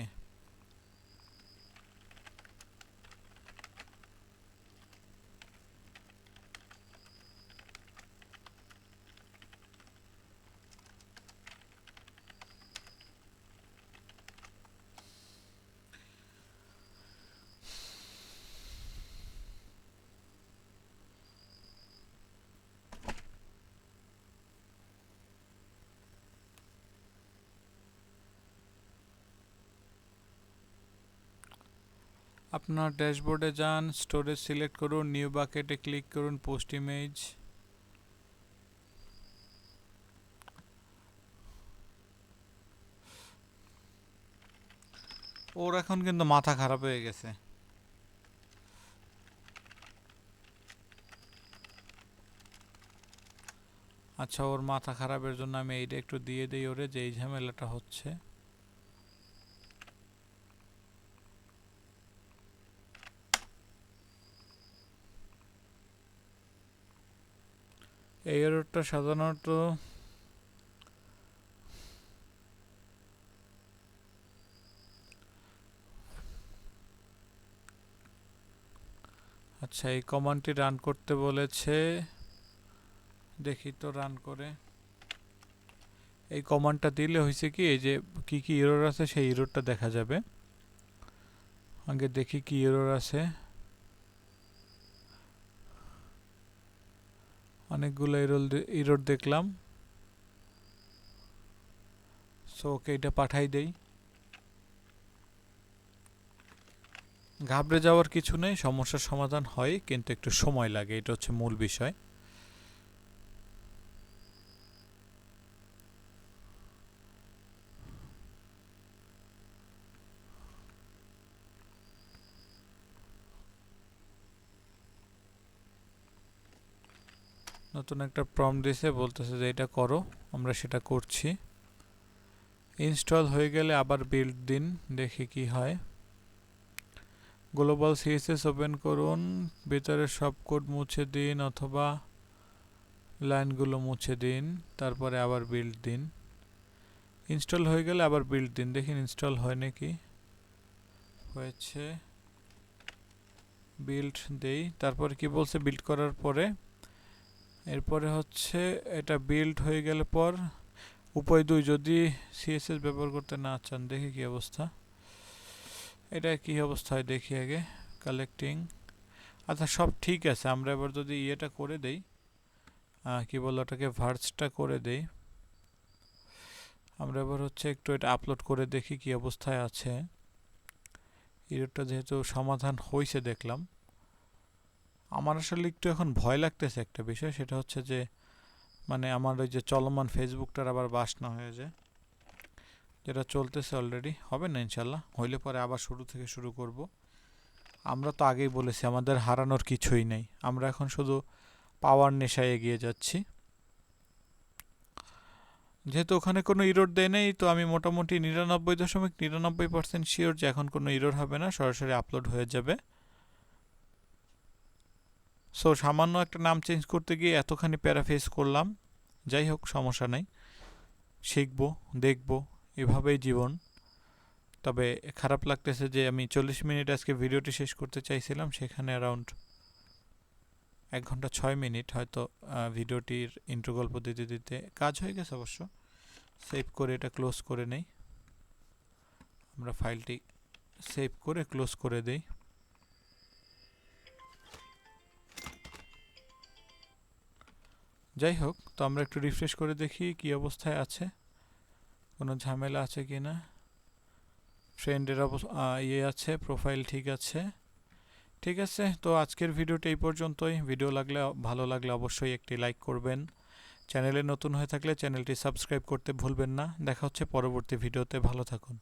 আপনার ড্যাশবোর্ডে যান, স্টোরেজ সিলেক্ট করুন, নিউ বাকেটে ক্লিক করুন, পোস্ট ইমেজ। ওর এখন কিন্তু মাথা খারাপ হয়ে গেছে। আচ্ছা, ওর মাথা খারাপের জন্য আমি এইটা একটু দিয়ে দিই ওরে, যে এই ঝামেলাটা হচ্ছে। এই এররটা সাধারণত আচ্ছা, এই কমান্ডটি রান করতে বলেছে, দেখি তো রান করে। এই কমান্ডটা দিলে হয়েছে কি, এই যে কি কি এরর আছে সেই এররটা দেখা যাবে। আগে দেখি কি এরর আছে। অনেকগুলো এরর দেখলাম। সো ওকে এটা পাঠাই দেই। ঘাবড়ে যাওয়ার কিছু নেই, সমস্যার সমাধান হয় কিন্তু একটু সময় লাগে, এটা হচ্ছে মূল বিষয়। নতুন একটা প্রম্পট দিয়েছে, বলতেছে যে এটা করো, আমরা সেটা করছি। ইনস্টল হয়ে গেলে আবার বিল্ড দিন, দেখি কি হয়। গ্লোবাল সিএসএস ওপেন করুন, ভিতরে সব কোড মুছে দিন অথবা লাইনগুলো মুছে দিন, তারপরে আবার বিল্ড দিন। ইনস্টল হয়ে গেলে আবার বিল্ড দিন, দেখুন ইনস্টল হয় নাকি। হয়েছে, বিল্ড দেই। তারপরে কি বলছে বিল্ড করার পরে, এরপরে হচ্ছে এটা বিল্ড হয়ে গেলে পর উপায় 2, যদি সিএসএস ব্যবহার করতে না চান, দেখি কি অবস্থা। এটা কি অবস্থা হয় দেখি আগে। কালেক্টিং, আচ্ছা সব ঠিক আছে। আমরা এবার যদি ইয়েটা করে দেই, কি বলে ওটাকে, ভার্জটা করে দেই। আমরা এবার হচ্ছে একটু এটা আপলোড করে দেখি কি অবস্থায় আছে। এরটা যেহেতু সমাধান হয়েছে দেখলাম, আমার আসলে একটু এখন ভয় লাগতেছে একটা বিষয়, সেটা হচ্ছে যে মানে আমার ওই যে চলমান ফেসবুকটার আবার বাস না হয়ে যায়। যেটা চলতেছে অলরেডি, হবে না ইনশাল্লাহ, হইলে পরে আবার শুরু থেকে শুরু করব। আমরা তো আগেই বলেছি আমাদের হারানোর কিছুই নেই, আমরা এখন শুধু পাওয়ার নেশায় এগিয়ে যাচ্ছি। যেহেতু ওখানে কোনো ইরোর দেয় নেই, তো আমি মোটামুটি 99.99% শিওর যে এখন কোনো ইরোর হবে না, সরাসরি আপলোড হয়ে যাবে। সো সামান্য একটা নাম চেঞ্জ করতে গিয়ে এতখানি প্যারা ফেস করলাম, যাই হোক সমস্যা নাই, শিখবো, দেখবো, এভাবেই জীবন। তবে খারাপ লাগতেছে যে আমি 40 মিনিট আজকে ভিডিওটি শেষ করতে চাইছিলাম, সেখানে অ্যারাউন্ড 1 ঘন্টা 6 মিনিট হয়তো ভিডিওটির ইন্ট্রো গল্প দিতে দিতে কাজ হয়ে গেছে। অবশ্য সেভ করে এটা ক্লোজ করে নেই, আমরা ফাইলটি সেভ করে ক্লোজ করে দেই। যাই হোক, তো আমরা একটু রিফ্রেশ করে দেখি কি অবস্থায় আছে, কোনো ঝামেলা আছে কি না। ফ্রেন্ডের ইয়ে আছে, প্রোফাইল ঠিক আছে। ঠিক আছে, তো আজকের ভিডিওটি এই পর্যন্তই। ভিডিও ভালো লাগলে অবশ্যই একটি লাইক করবেন। চ্যানেলে নতুন হয়ে থাকলে চ্যানেলটি সাবস্ক্রাইব করতে ভুলবেন না। দেখা হচ্ছে পরবর্তী ভিডিওতে, ভালো থাকুন।